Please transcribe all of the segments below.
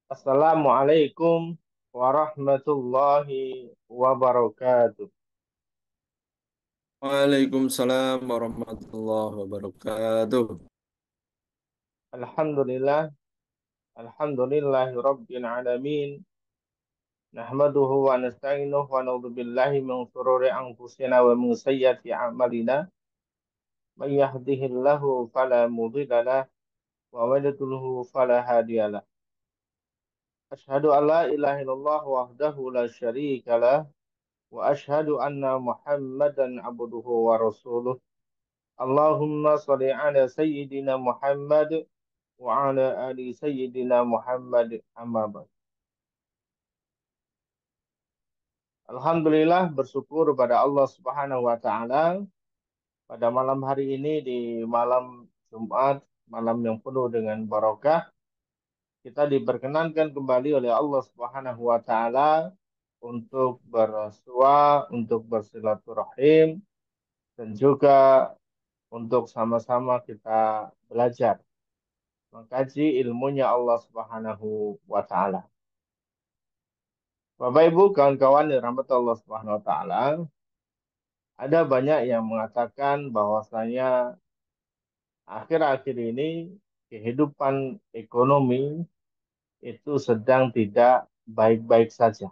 Assalamualaikum warahmatullahi wabarakatuh. Waalaikumsalam warahmatullahi wabarakatuh. Alhamdulillah, alhamdulillahi rabbil alamin. Nahmaduhu wa nasta'inuhu wa na'udzu billahi min shururi anfusina wa min sayyiati a'malina. May yahdihillahu fala mudilla lahu wa may yudlilhu fala hadiya lahu. Asyhadu an la ilaha illallah wahdahu la syarika lah wa asyhadu anna Muhammadan abduhu wa rasuluh. Allahumma shalli ala sayyidina Muhammad wa ala ali sayyidina Muhammad amma ba'd. Alhamdulillah bersyukur pada Allah Subhanahu wa taala pada malam hari ini di malam Jumat, malam yang penuh dengan barokah, kita diperkenankan kembali oleh Allah Subhanahu wa taala untuk bersua, untuk bersilaturahim dan juga untuk sama-sama kita belajar mengkaji ilmunya Allah Subhanahu wa taala. Bapak Ibu, kawan-kawan yang rahmat Allah Subhanahu wa taala, ada banyak yang mengatakan bahwasanya akhir-akhir ini kehidupan ekonomi itu sedang tidak baik-baik saja.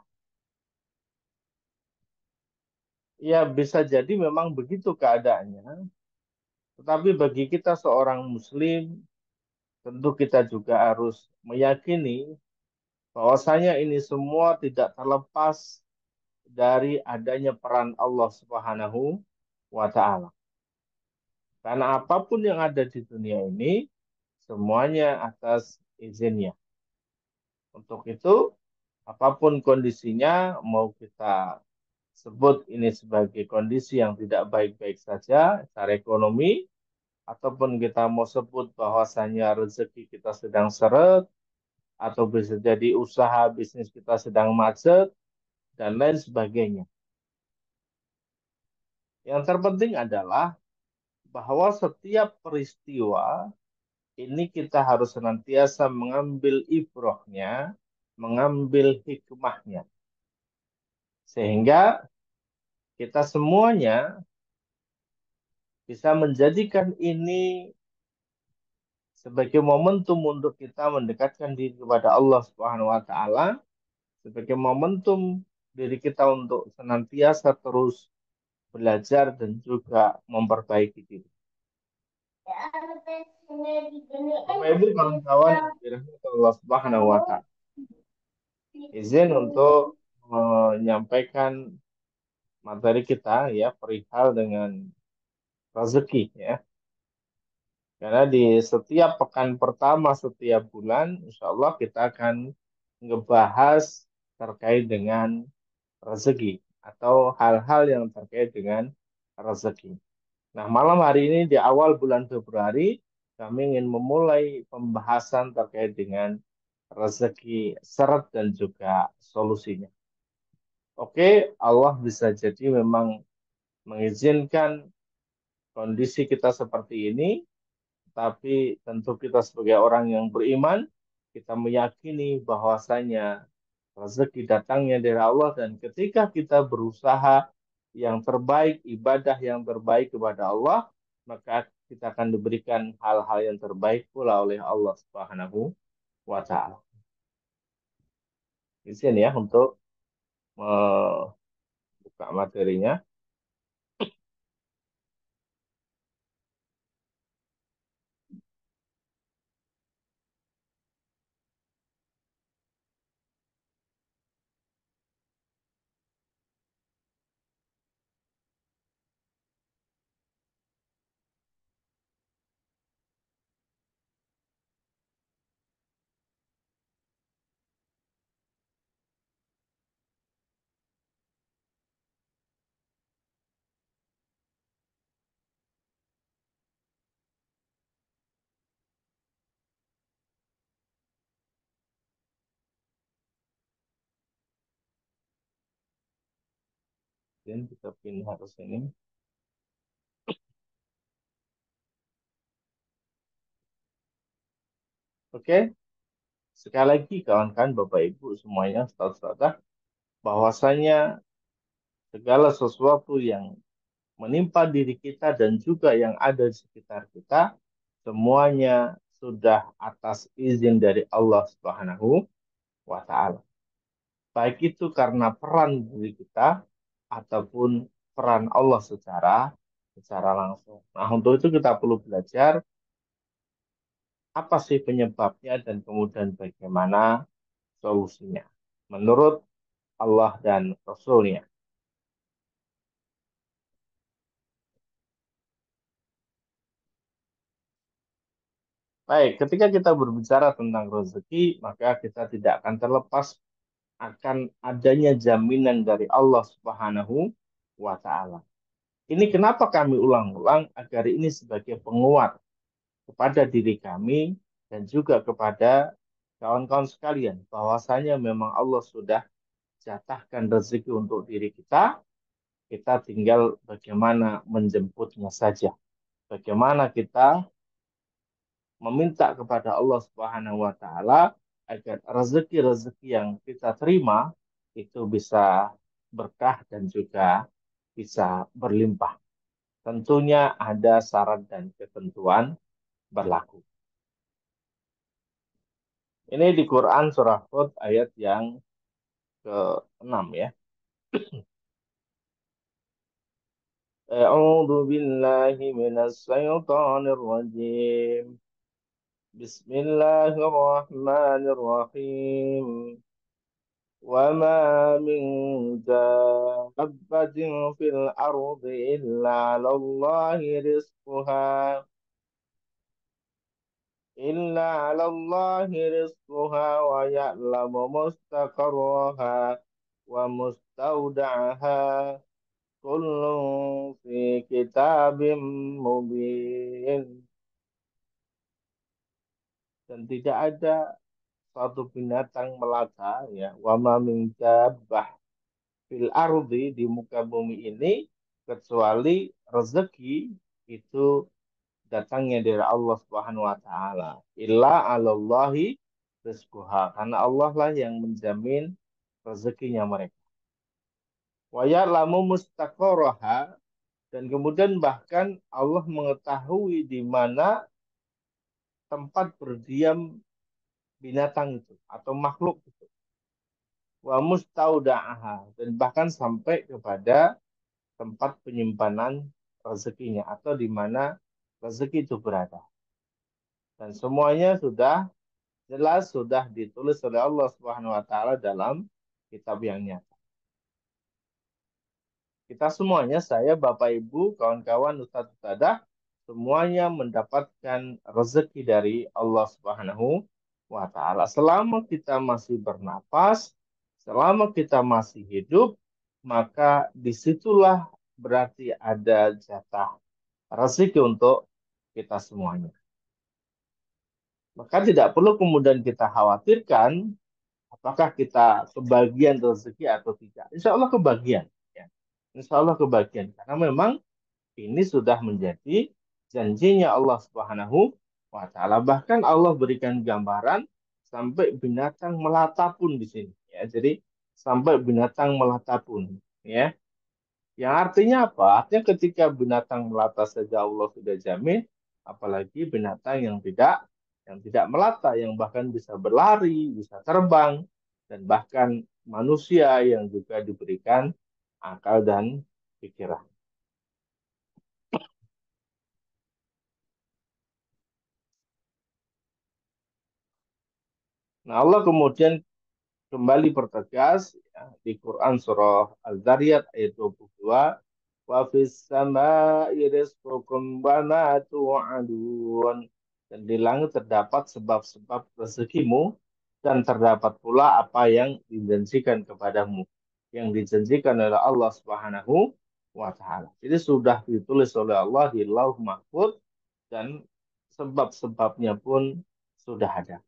Ya, bisa jadi memang begitu keadaannya, tetapi bagi kita seorang muslim, tentu kita juga harus meyakini bahwasanya ini semua tidak terlepas dari adanya peran Allah Subhanahu wa taala. Karena apapun yang ada di dunia ini, semuanya atas izinnya. Untuk itu, apapun kondisinya, mau kita sebut ini sebagai kondisi yang tidak baik-baik saja secara ekonomi, ataupun kita mau sebut bahwasanya rezeki kita sedang seret, atau bisa jadi usaha bisnis kita sedang macet, dan lain sebagainya. Yang terpenting adalah bahwa setiap peristiwa ini kita harus senantiasa mengambil ibrohnya, mengambil hikmahnya. Sehingga kita semuanya bisa menjadikan ini sebagai momentum untuk kita mendekatkan diri kepada Allah Subhanahu wa taala, sebagai momentum diri kita untuk senantiasa terus belajar dan juga memperbaiki diri. Bapak Ibu kawan-kawan yang dirahmati Allah Subhanahu wa taala. Izin untuk menyampaikan materi kita ya perihal dengan rezeki ya. Karena di setiap pekan pertama setiap bulan, insya Allah kita akan ngebahas terkait dengan rezeki atau hal-hal yang terkait dengan rezeki. Nah, malam hari ini di awal bulan Februari, kami ingin memulai pembahasan terkait dengan rezeki seret dan juga solusinya. Oke, Allah bisa jadi memang mengizinkan kondisi kita seperti ini, tapi tentu kita sebagai orang yang beriman, kita meyakini bahwasanya rezeki datangnya dari Allah dan ketika kita berusaha yang terbaik, ibadah yang terbaik kepada Allah, maka kita akan diberikan hal-hal yang terbaik pula oleh Allah Subhanahu wa taala. Izin ya untuk membuka materinya. Dan kita pindah ke sini. Oke, Sekali lagi kawan-kawan Bapak Ibu semuanya, saudara-saudara, bahwasanya segala sesuatu yang menimpa diri kita dan juga yang ada di sekitar kita, semuanya sudah atas izin dari Allah Subhanahu wa Ta'ala. Baik itu karena peran diri kita ataupun peran Allah secara langsung. Nah, untuk itu kita perlu belajar apa sih penyebabnya dan kemudian bagaimana solusinya menurut Allah dan Rasulnya. Baik, ketika kita berbicara tentang rezeki, maka kita tidak akan terlepas akan adanya jaminan dari Allah Subhanahu wa Ta'ala. Ini kenapa kami ulang-ulang agar ini sebagai penguat kepada diri kami dan juga kepada kawan-kawan sekalian bahwasanya memang Allah sudah jatahkan rezeki untuk diri kita, kita tinggal bagaimana menjemputnya saja. Bagaimana kita meminta kepada Allah Subhanahu wa taala agar rezeki-rezeki yang kita terima itu bisa berkah dan juga bisa berlimpah. Tentunya ada syarat dan ketentuan berlaku. Ini di Quran surah Hud ayat yang ke-6 ya. A'udzu billahi minasy syaithanir rajim. Bismillahirrahmanirrahim. وما من دابة في الأرض إلا على الله رزقها ويعلم مستقرها ومستودعها كل في كتاب مبين. Dan tidak ada satu binatang melata ya wama min dabbah fil ardi di muka bumi ini kecuali rezeki itu datangnya dari Allah Subhanahu wa taala. Illa 'alallahi rizquha. Karena Allah lah yang menjamin rezekinya mereka. Wa ya'lamu mustaqarraha dan kemudian bahkan Allah mengetahui di mana tempat berdiam binatang itu atau makhluk itu. Wa mustauda'aha dan bahkan sampai kepada tempat penyimpanan rezekinya atau di mana rezeki itu berada. Dan semuanya sudah jelas sudah ditulis oleh Allah Subhanahu wa taala dalam kitab yang nyata. Kita semuanya, saya, Bapak Ibu, kawan-kawan, Ustadz Ustadzah, semuanya mendapatkan rezeki dari Allah Subhanahu wa taala. Selama kita masih bernapas, selama kita masih hidup, maka disitulah berarti ada jatah rezeki untuk kita semuanya. Maka tidak perlu kemudian kita khawatirkan apakah kita kebagian rezeki atau tidak. Insya Allah kebagian. Ya. Insya Allah kebagian. Karena memang ini sudah menjadi janjinya Allah Subhanahu wa Ta'ala. Bahkan Allah berikan gambaran sampai binatang melata pun di sini. Ya. Jadi sampai binatang melata pun. Ya. Yang artinya apa? Artinya ketika binatang melata saja Allah sudah jamin, apalagi binatang yang tidak melata, yang bahkan bisa berlari, bisa terbang, dan bahkan manusia yang juga diberikan akal dan pikiran. Nah, Allah kemudian kembali pertegas ya, di Quran surah Al-Zariyat ayat 22, wa fis samaa'i rizqukum wa ma tu'adun. Dan di langit terdapat sebab-sebab rezekimu dan terdapat pula apa yang dijanjikan kepadamu, yang dijanjikan oleh Allah Subhanahu wa taala. Jadi sudah ditulis oleh Allah di Lauh Mahfuz dan sebab-sebabnya pun sudah ada.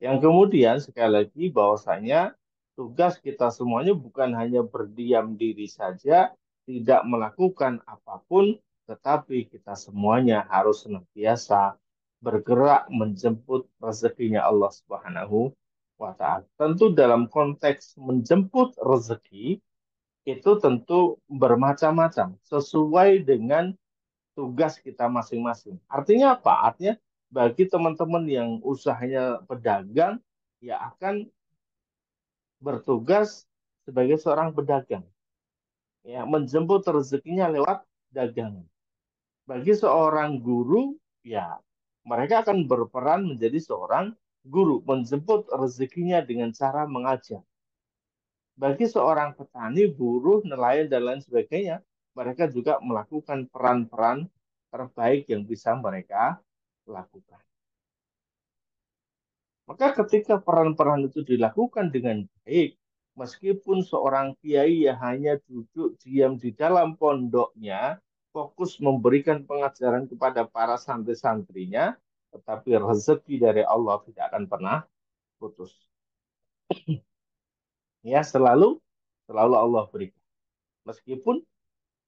Yang kemudian sekali lagi bahwasanya tugas kita semuanya bukan hanya berdiam diri saja, tidak melakukan apapun, tetapi kita semuanya harus senantiasa bergerak menjemput rezekinya Allah Subhanahu wa taala. Tentu dalam konteks menjemput rezeki itu tentu bermacam-macam sesuai dengan tugas kita masing-masing. Artinya apa? Artinya bagi teman-teman yang usahanya pedagang ya akan bertugas sebagai seorang pedagang ya menjemput rezekinya lewat dagangan. Bagi seorang guru, ya mereka akan berperan menjadi seorang guru, menjemput rezekinya dengan cara mengajar. Bagi seorang petani, buruh, nelayan, dan lain sebagainya, mereka juga melakukan peran-peran terbaik yang bisa mereka lakukan. Maka ketika peran-peran itu dilakukan dengan baik, meskipun seorang kiai yang hanya duduk diam di dalam pondoknya, fokus memberikan pengajaran kepada para santri-santrinya, tetapi rezeki dari Allah tidak akan pernah putus. Ya, selalu Allah berikan. Meskipun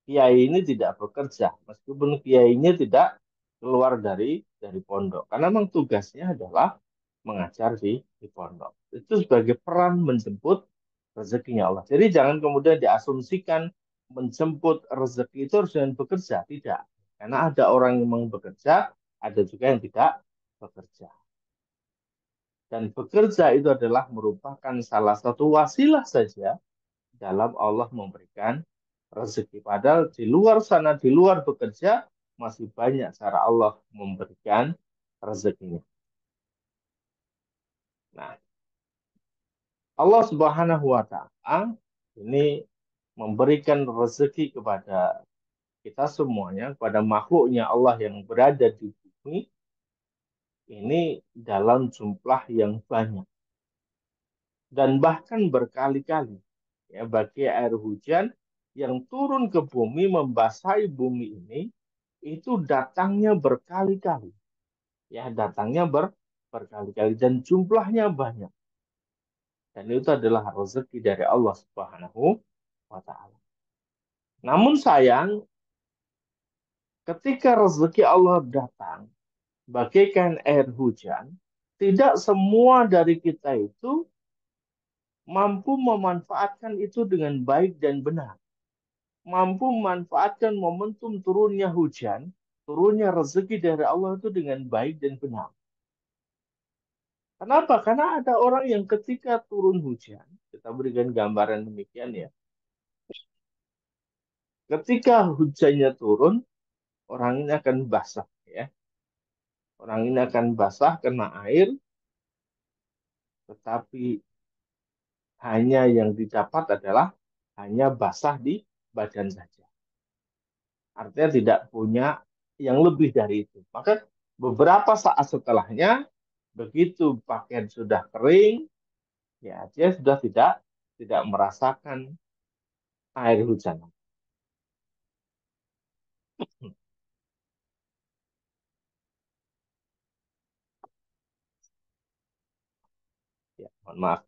kiai ini tidak bekerja, meskipun kiai ini tidak keluar dari pondok, karena memang tugasnya adalah mengajar di pondok. Itu sebagai peran menjemput rezekinya Allah. Jadi jangan kemudian diasumsikan menjemput rezeki itu harus dengan bekerja, tidak. Karena ada orang yang memang bekerja, ada juga yang tidak bekerja. Dan bekerja itu adalah merupakan salah satu wasilah saja dalam Allah memberikan rezeki. Padahal di luar sana, di luar bekerja, masih banyak cara Allah memberikan rezekinya. Nah, Allah Subhanahu wa Ta'ala ini memberikan rezeki kepada kita semuanya, kepada makhluknya Allah yang berada di bumi, ini dalam jumlah yang banyak. Dan bahkan berkali-kali, ya, bagi air hujan yang turun ke bumi, membasahi bumi ini, itu datangnya berkali-kali. Ya, datangnya berkali-kali dan jumlahnya banyak. Dan itu adalah rezeki dari Allah Subhanahu wa taala. Namun sayang, ketika rezeki Allah datang bagaikan air hujan, tidak semua dari kita itu mampu memanfaatkan itu dengan baik dan benar. Mampu memanfaatkan momentum turunnya hujan, turunnya rezeki dari Allah itu dengan baik dan benar. Kenapa? Karena ada orang yang ketika turun hujan, kita berikan gambaran demikian ya. Ketika hujannya turun, orang ini akan basah ya. Orang ini akan basah kena air, tetapi hanya yang didapat adalah hanya basah di badan saja. Artinya tidak punya yang lebih dari itu. Maka beberapa saat setelahnya, begitu pakaian sudah kering, ya dia sudah tidak merasakan air hujan. Ya, mohon maaf.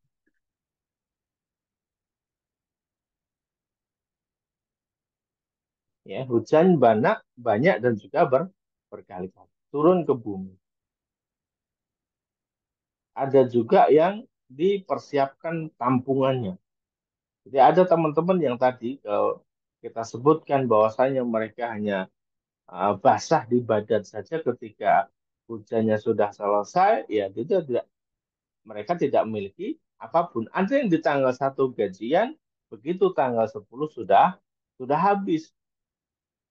Ya, hujan banyak dan juga berkali-kali turun ke bumi. Ada juga yang dipersiapkan tampungannya. Jadi ada teman-teman yang tadi kita sebutkan bahwasanya mereka hanya basah di badan saja ketika hujannya sudah selesai, ya itu tidak, mereka tidak memiliki apapun. Ada yang di tanggal 1 gajian, begitu tanggal 10 sudah habis.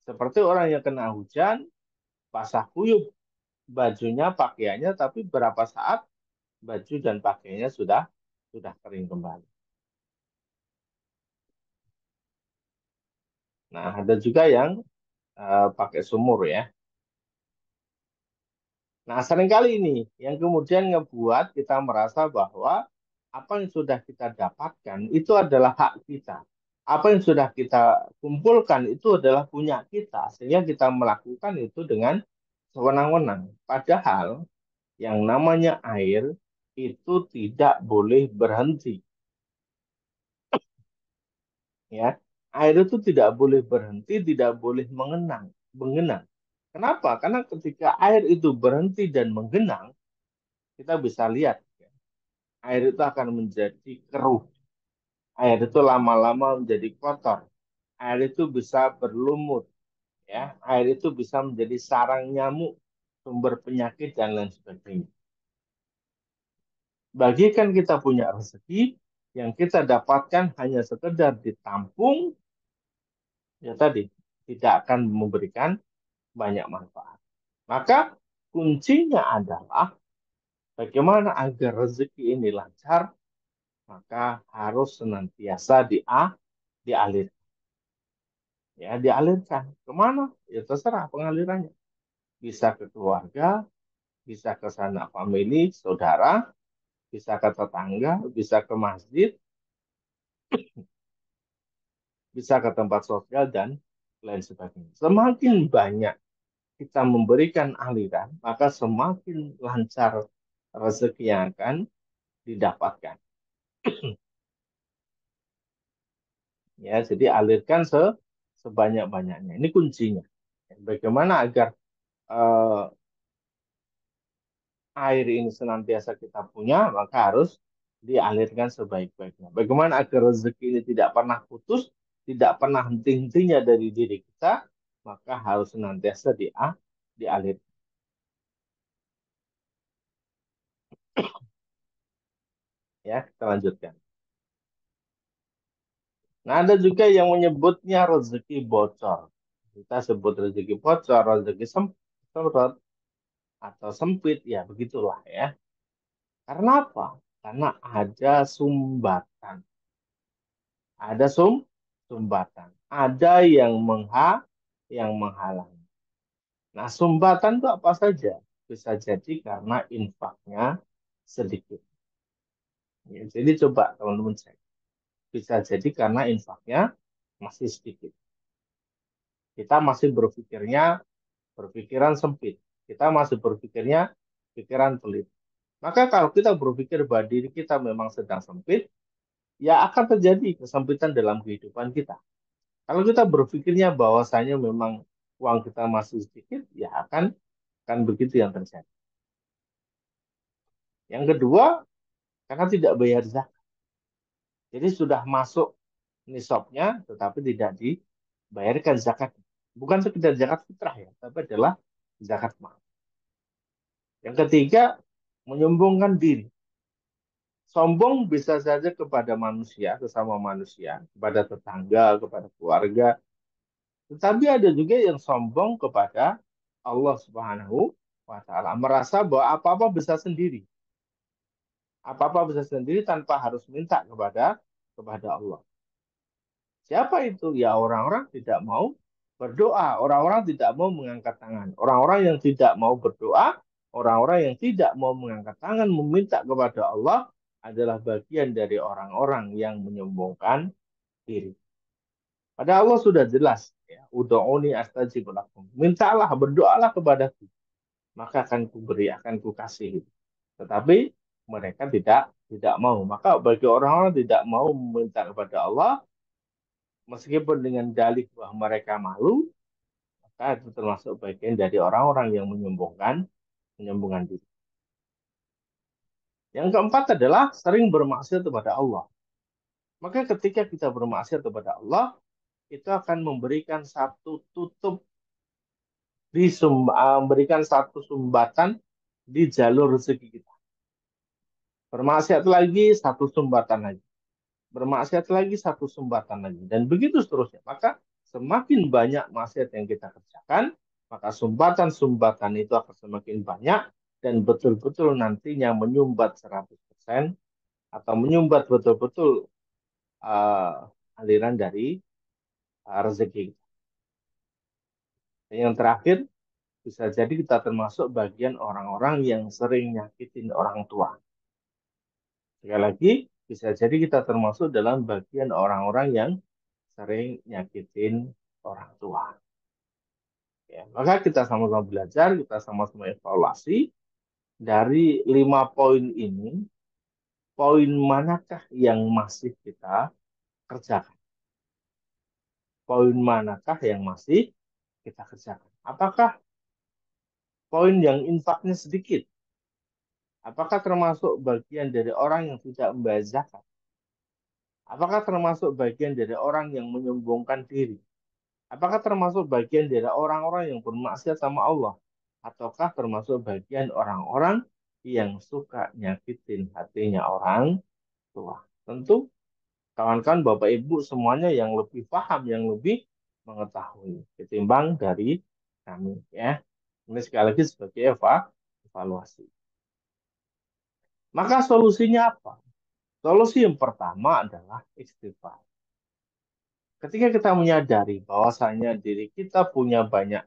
Seperti orang yang kena hujan, basah kuyup bajunya, pakaiannya, tapi berapa saat baju dan pakaiannya sudah kering kembali. Nah, ada juga yang pakai sumur ya. Nah, seringkali ini yang kemudian ngebuat kita merasa bahwa apa yang sudah kita dapatkan itu adalah hak kita. Apa yang sudah kita kumpulkan itu adalah punya kita, sehingga kita melakukan itu dengan sewenang-wenang. Padahal yang namanya air itu tidak boleh berhenti, ya. Air itu tidak boleh berhenti, tidak boleh mengenang. Kenapa? Karena ketika air itu berhenti dan menggenang, kita bisa lihat ya, air itu akan menjadi keruh. Air itu lama-lama menjadi kotor. Air itu bisa berlumut, ya. Air itu bisa menjadi sarang nyamuk, sumber penyakit dan lain sebagainya. Bagikan kita punya rezeki yang kita dapatkan hanya sekedar ditampung, ya tadi tidak akan memberikan banyak manfaat. Maka kuncinya adalah bagaimana agar rezeki ini lancar, maka harus senantiasa dialir, ya dialirkan. Kemana? Ya terserah pengalirannya. Bisa ke keluarga, bisa ke sanak famili, saudara, bisa ke tetangga, bisa ke masjid, bisa ke tempat sosial dan lain sebagainya. Semakin banyak kita memberikan aliran, maka semakin lancar rezeki yang akan didapatkan. Ya, jadi alirkan sebanyak-banyaknya. Ini kuncinya. Bagaimana agar eh, air ini senantiasa kita punya, maka harus dialirkan sebaik-baiknya. Bagaimana agar rezeki ini tidak pernah putus, tidak pernah henti-hentinya dari diri kita, maka harus senantiasa dialirkan. Ya, kita lanjutkan. Nah, ada juga yang menyebutnya rezeki bocor. Kita sebut rezeki bocor, rezeki semprot, atau sempit, ya begitulah ya. Karena apa? Karena ada sumbatan. Ada sumbatan. Ada yang menghalangi. Nah, sumbatan itu apa saja? Bisa jadi karena infaknya sedikit. Ya, jadi coba teman-teman cek. Bisa jadi karena infaknya masih sedikit. Kita masih berpikiran sempit. Kita masih berpikirnya pikiran pelit. Maka kalau kita berpikir bahwa diri kita memang sedang sempit, ya akan terjadi kesempitan dalam kehidupan kita. Kalau kita berpikirnya bahwasanya memang uang kita masih sedikit, ya akan begitu yang terjadi. Yang kedua, karena tidak bayar zakat. Jadi sudah masuk nisabnya, tetapi tidak dibayarkan zakat. Bukan sekedar zakat fitrah ya, tapi adalah zakat mal. Yang ketiga, menyombongkan diri. Sombong bisa saja kepada manusia, sesama manusia, kepada tetangga, kepada keluarga. Tetapi ada juga yang sombong kepada Allah Subhanahu wa taala, merasa bahwa apa-apa bisa sendiri. Apa-apa bisa sendiri tanpa harus minta kepada Allah. Siapa itu? Ya orang-orang tidak mau berdoa, orang-orang tidak mau mengangkat tangan, orang-orang yang tidak mau berdoa, orang-orang yang tidak mau mengangkat tangan meminta kepada Allah adalah bagian dari orang-orang yang menyombongkan diri. Pada Allah sudah jelas, ya, Udu'uni astajib lakum. Mintalah, berdoalah kepadaku, maka akan kuberi, akan kukasih. Tetapi mereka tidak mau. Maka bagi orang-orang tidak mau meminta kepada Allah, meskipun dengan dalih bahwa mereka malu, maka itu termasuk bagian dari orang-orang yang menyombongkan diri. Yang keempat adalah sering bermaksiat kepada Allah. Maka ketika kita bermaksiat kepada Allah, itu akan memberikan satu tutup memberikan satu sumbatan di jalur rezeki kita. Bermaksiat lagi, satu sumbatan lagi. Bermaksiat lagi, satu sumbatan lagi. Dan begitu seterusnya. Maka semakin banyak maksiat yang kita kerjakan, maka sumbatan-sumbatan itu akan semakin banyak dan betul-betul nantinya menyumbat 100% atau menyumbat betul-betul aliran dari rezeki. Dan yang terakhir, bisa jadi kita termasuk bagian orang-orang yang sering nyakitin orang tua. Sekali lagi, bisa jadi kita termasuk dalam bagian orang-orang yang sering nyakitin orang tua. Ya, maka kita sama-sama belajar, kita sama-sama evaluasi dari 5 poin ini, poin manakah yang masih kita kerjakan? Poin manakah yang masih kita kerjakan? Apakah poin yang infaknya sedikit, apakah termasuk bagian dari orang yang tidak membayar zakat? Apakah termasuk bagian dari orang yang menyombongkan diri? Apakah termasuk bagian dari orang-orang yang bermaksiat sama Allah? Ataukah termasuk bagian orang-orang yang suka nyakitin hatinya orang tua? Tentu kawan-kawan Bapak Ibu semuanya yang lebih paham, yang lebih mengetahui ketimbang dari kami ya. Ini sekali lagi sebagai evaluasi. Maka solusinya apa? Solusi yang pertama adalah istighfar. Ketika kita menyadari bahwasanya diri kita punya banyak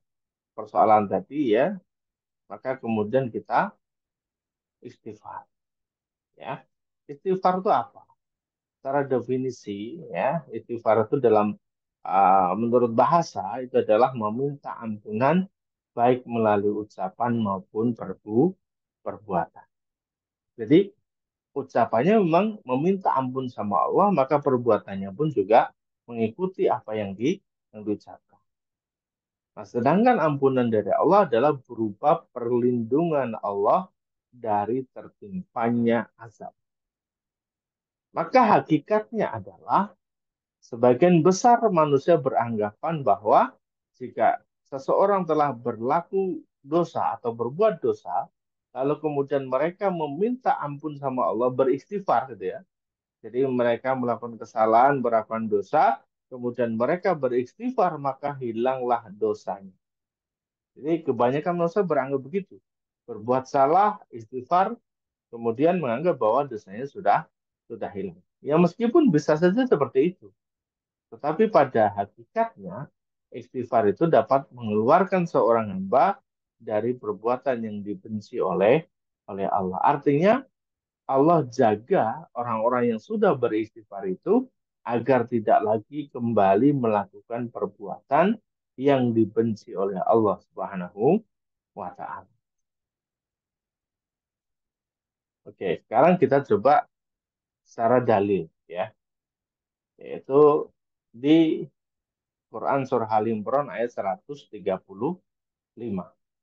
persoalan tadi ya, maka kemudian kita istighfar ya. Istighfar itu apa? Secara definisi ya, istighfar itu dalam menurut bahasa itu adalah meminta ampunan baik melalui ucapan maupun perbuatan. Jadi ucapannya memang meminta ampun sama Allah, maka perbuatannya pun juga mengikuti apa yang diucapkan. Nah, sedangkan ampunan dari Allah adalah berupa perlindungan Allah dari tertimpanya azab. Maka hakikatnya adalah sebagian besar manusia beranggapan bahwa jika seseorang telah berlaku dosa atau berbuat dosa, lalu kemudian mereka meminta ampun sama Allah, beristighfar gitu ya. Jadi mereka melakukan kesalahan, melakukan dosa, kemudian mereka beristighfar, maka hilanglah dosanya. Jadi kebanyakan manusia beranggap begitu. Berbuat salah, istighfar, kemudian menganggap bahwa dosanya sudah hilang. Ya meskipun bisa saja seperti itu. Tetapi pada hakikatnya, istighfar itu dapat mengeluarkan seorang hamba dari perbuatan yang dibenci oleh Allah. Artinya, Allah jaga orang-orang yang sudah beristighfar itu agar tidak lagi kembali melakukan perbuatan yang dibenci oleh Allah Subhanahu wa Ta'ala. Oke, sekarang kita coba secara dalil ya, yaitu di Quran Surah Al Imran ayat 135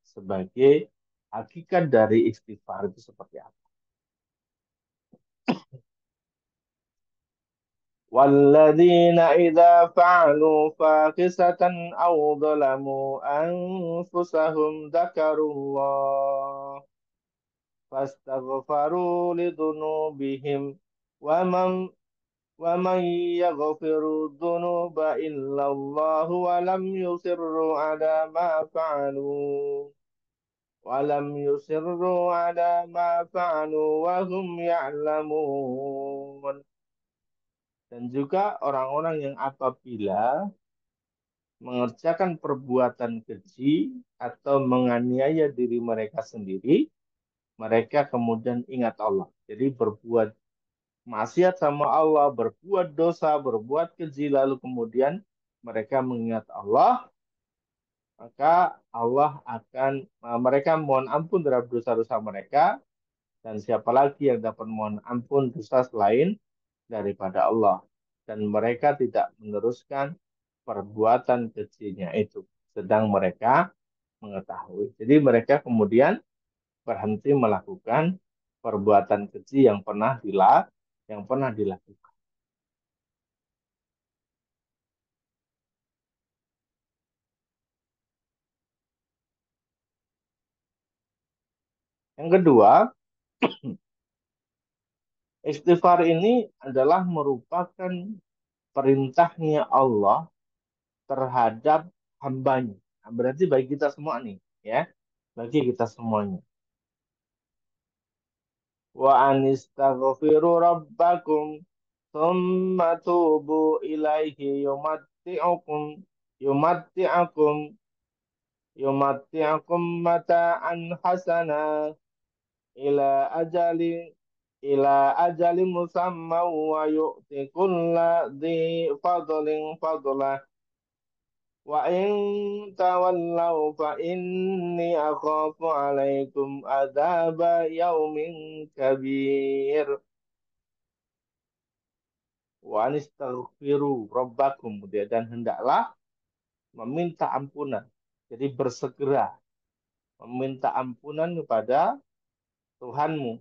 sebagai hakikat dari istighfar itu seperti apa. والذين إذا فعلوا فاحشة أو ظلموا أنفسهم ذكروا الله فاستغفروا لذنوبهم ومن ومن يغفر الذنوب إلا الله ولم يصروا على ما فعلوا وهم يعلمون. Dan juga orang-orang yang apabila mengerjakan perbuatan keji atau menganiaya diri mereka sendiri, mereka kemudian ingat Allah. Jadi berbuat maksiat sama Allah, berbuat dosa, berbuat keji, lalu kemudian mereka mengingat Allah, maka Allah akan, mereka mohon ampun terhadap dosa-dosa mereka, dan siapa lagi yang dapat mohon ampun dosa selain daripada Allah. Dan mereka tidak meneruskan perbuatan kejinya itu, sedang mereka mengetahui. Jadi mereka kemudian berhenti melakukan perbuatan keji yang pernah dilakukan. Yang kedua, istighfar ini adalah merupakan perintahnya Allah terhadap hambanya. Nah, berarti bagi kita semua nih, ya, bagi kita semuanya. Wa anistaghfiru rabbakum thumma tubu ilaihi yumatti'akum yumatti'akum mata'an hasana ila ajali ila ajali musamma wa yu'ti kulla dhi fadlin fadlah wa in tawallaw fa inni akhafu alaikum adzaba yaumin kabir wa anistaghfiru rabbakum dan hendaklah meminta ampunan. Jadi bersegera meminta ampunan kepada Tuhanmu.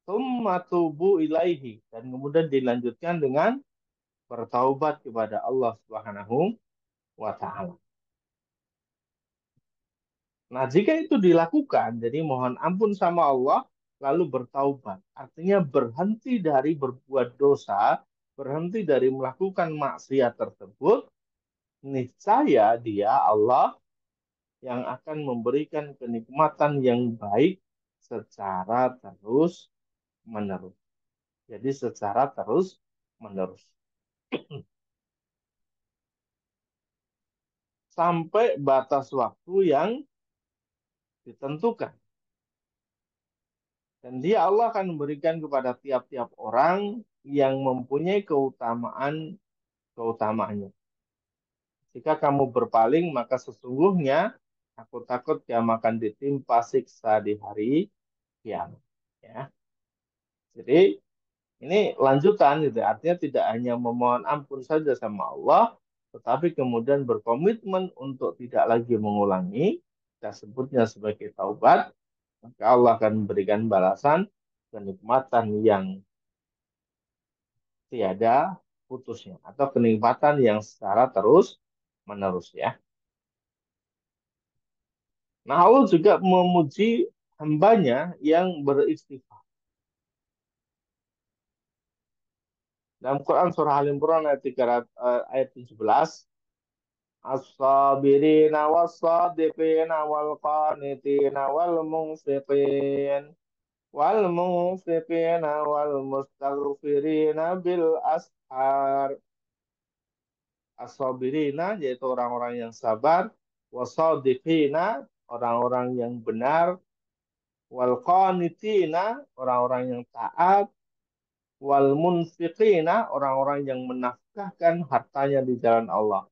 Tsumma tubu ilaihi, dan kemudian dilanjutkan dengan bertaubat kepada Allah Subhanahu wa taala. Nah, jika itu dilakukan, jadi mohon ampun sama Allah, lalu bertaubat. Artinya berhenti dari berbuat dosa, berhenti dari melakukan maksiat tersebut, niscaya dia Allah yang akan memberikan kenikmatan yang baik secara terus menerus. Jadi secara terus menerus. Sampai batas waktu yang ditentukan. Dan dia Allah akan memberikan kepada tiap-tiap orang yang mempunyai keutamaannya. Jika kamu berpaling, maka sesungguhnya aku takut kamu akan ditimpa siksa di hari kiamat. Ya. Jadi ini lanjutan gitu. Artinya tidak hanya memohon ampun saja sama Allah, tetapi kemudian berkomitmen untuk tidak lagi mengulangi. Kita sebutnya sebagai taubat, maka Allah akan memberikan balasan kenikmatan yang tiada putusnya atau kenikmatan yang secara terus menerus ya. Nah, Allah juga memuji hambanya yang beristighfar. Dalam Quran surah Al Imran ayat 300, ayat 17, as-sabirina was-sadiqina wal qanitina wal munfiqin wal munfiqina wal mustaghfirina bil ashar. As-sabirina yaitu orang-orang yang sabar, wasadiqina orang-orang yang benar, wal qanitina orang-orang yang taat, wal munfiqina orang-orang yang menafkahkan hartanya di jalan Allah.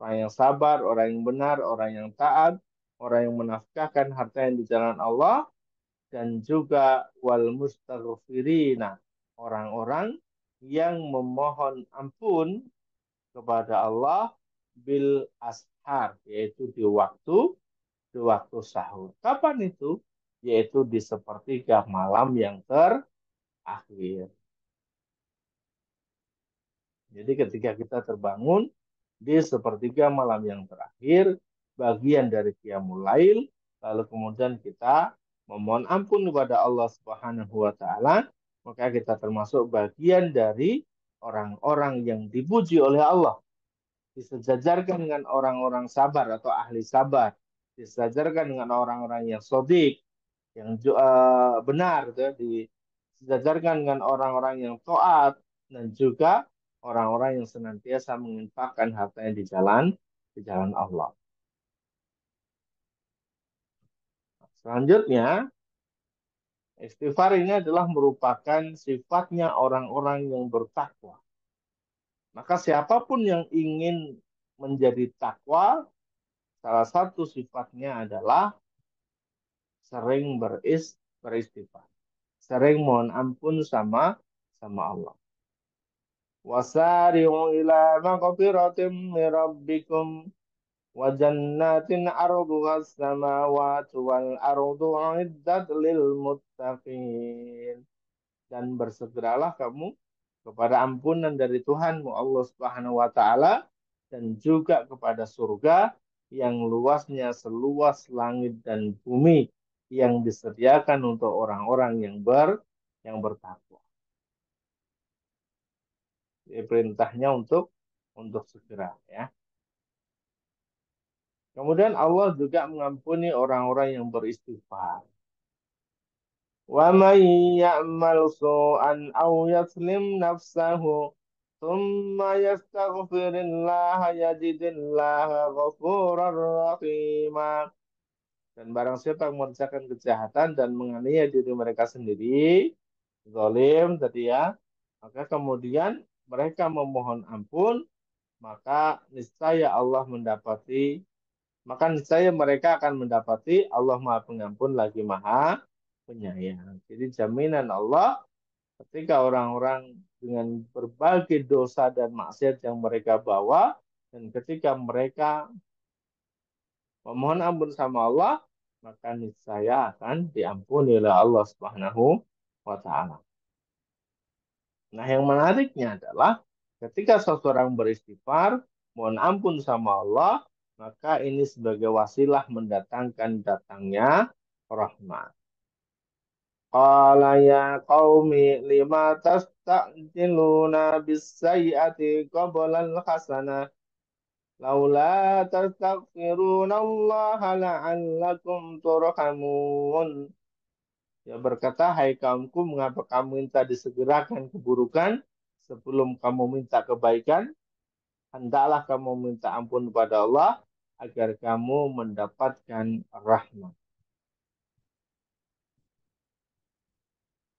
Orang yang sabar, orang yang benar, orang yang taat, orang yang menafkahkan hartanya di jalan Allah, dan juga wal mustaghfirina orang-orang yang memohon ampun kepada Allah bil ashar, yaitu di waktu sahur. Kapan itu? Yaitu di sepertiga malam yang terakhir. Jadi ketika kita terbangun di sepertiga malam yang terakhir, bagian dari Qiyamul Lail, lalu kemudian kita memohon ampun kepada Allah Subhanahu wa taala, maka kita termasuk bagian dari orang-orang yang dipuji oleh Allah, disejajarkan dengan orang-orang sabar atau ahli sabar, disejajarkan dengan orang-orang yang sodik, yang benar, gitu, disejajarkan dengan orang-orang yang taat, dan juga orang-orang yang senantiasa menginfakkan hartanya di jalan Allah. Selanjutnya, istighfar ini adalah merupakan sifatnya orang-orang yang bertakwa. Maka siapapun yang ingin menjadi takwa, salah satu sifatnya adalah sering beristighfar, sering mohon ampun sama Allah. Wasari'u ila maghfiratin min rabbikum wa jannatin arduha as-samawati wal ardu uiddat lil muttaqin. Dan bersegeralah kamu kepada ampunan dari Tuhanmu Allah Subhanahu wa taala, dan juga kepada surga yang luasnya seluas langit dan bumi, yang disediakan untuk orang-orang yang bertakwa. Jadi perintahnya untuk segera ya. Kemudian Allah juga mengampuni orang-orang yang beristighfar. Wa may ya'mal su'an aw yaslim nafsahu thumma yastaghfirillaha yajidillaha ghafurar rahima. Dan barang siapa yang mengerjakan kejahatan dan menganiaya diri mereka sendiri, zalim tadi ya, maka kemudian mereka memohon ampun, maka niscaya Allah mendapati maka niscaya mereka akan mendapati Allah Maha Pengampun lagi Maha Penyayang. Jadi jaminan Allah ketika orang-orang dengan berbagai dosa dan maksiat yang mereka bawa, dan ketika mereka memohon ampun sama Allah, maka niscaya akan diampuni oleh Allah Subhanahu wa taala. Nah, yang menariknya adalah ketika seseorang beristighfar, mohon ampun sama Allah, maka ini sebagai wasilah mendatangkan datangnya rahmat. Qala ya qaumi lima tasta'jiluna bis-sayyi'ati qabla al-hasanah laula tastaghfiruna Allah la'allakum turhamun. Ya berkata, hai kaumku, mengapa kamu minta disegerakan keburukan sebelum kamu minta kebaikan? Hendaklah kamu minta ampun kepada Allah agar kamu mendapatkan rahmat.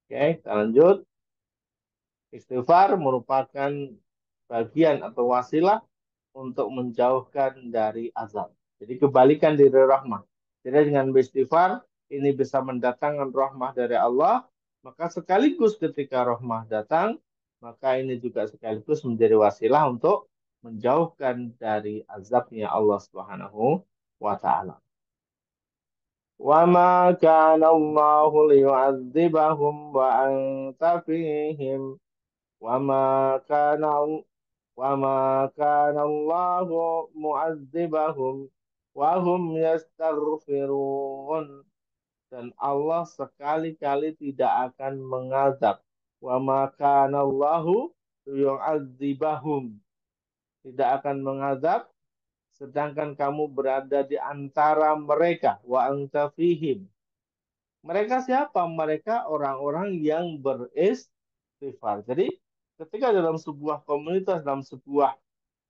Oke, kita lanjut. Istighfar merupakan bagian atau wasilah untuk menjauhkan dari azab. Jadi kebalikan dari rahmah. Jadi dengan beristighfar ini bisa mendatangkan rahmah dari Allah, maka sekaligus ketika rahmah datang, maka ini juga sekaligus menjadi wasilah untuk menjauhkan dari azabnya Allah Subhanahu wa taala. Wa ma kana Allah liyu'adzibahum wa anta fihim wa ma kana وما كان الله معذبهم وهم يستغفرون dan Allah sekali-kali tidak akan mengazab wa maka Allahu yu'adzibahum tidak akan mengazab sedangkan kamu berada di antara mereka wa anta fihim mereka siapa? Mereka orang-orang yang beristighfar. Jadi ketika dalam sebuah komunitas, dalam sebuah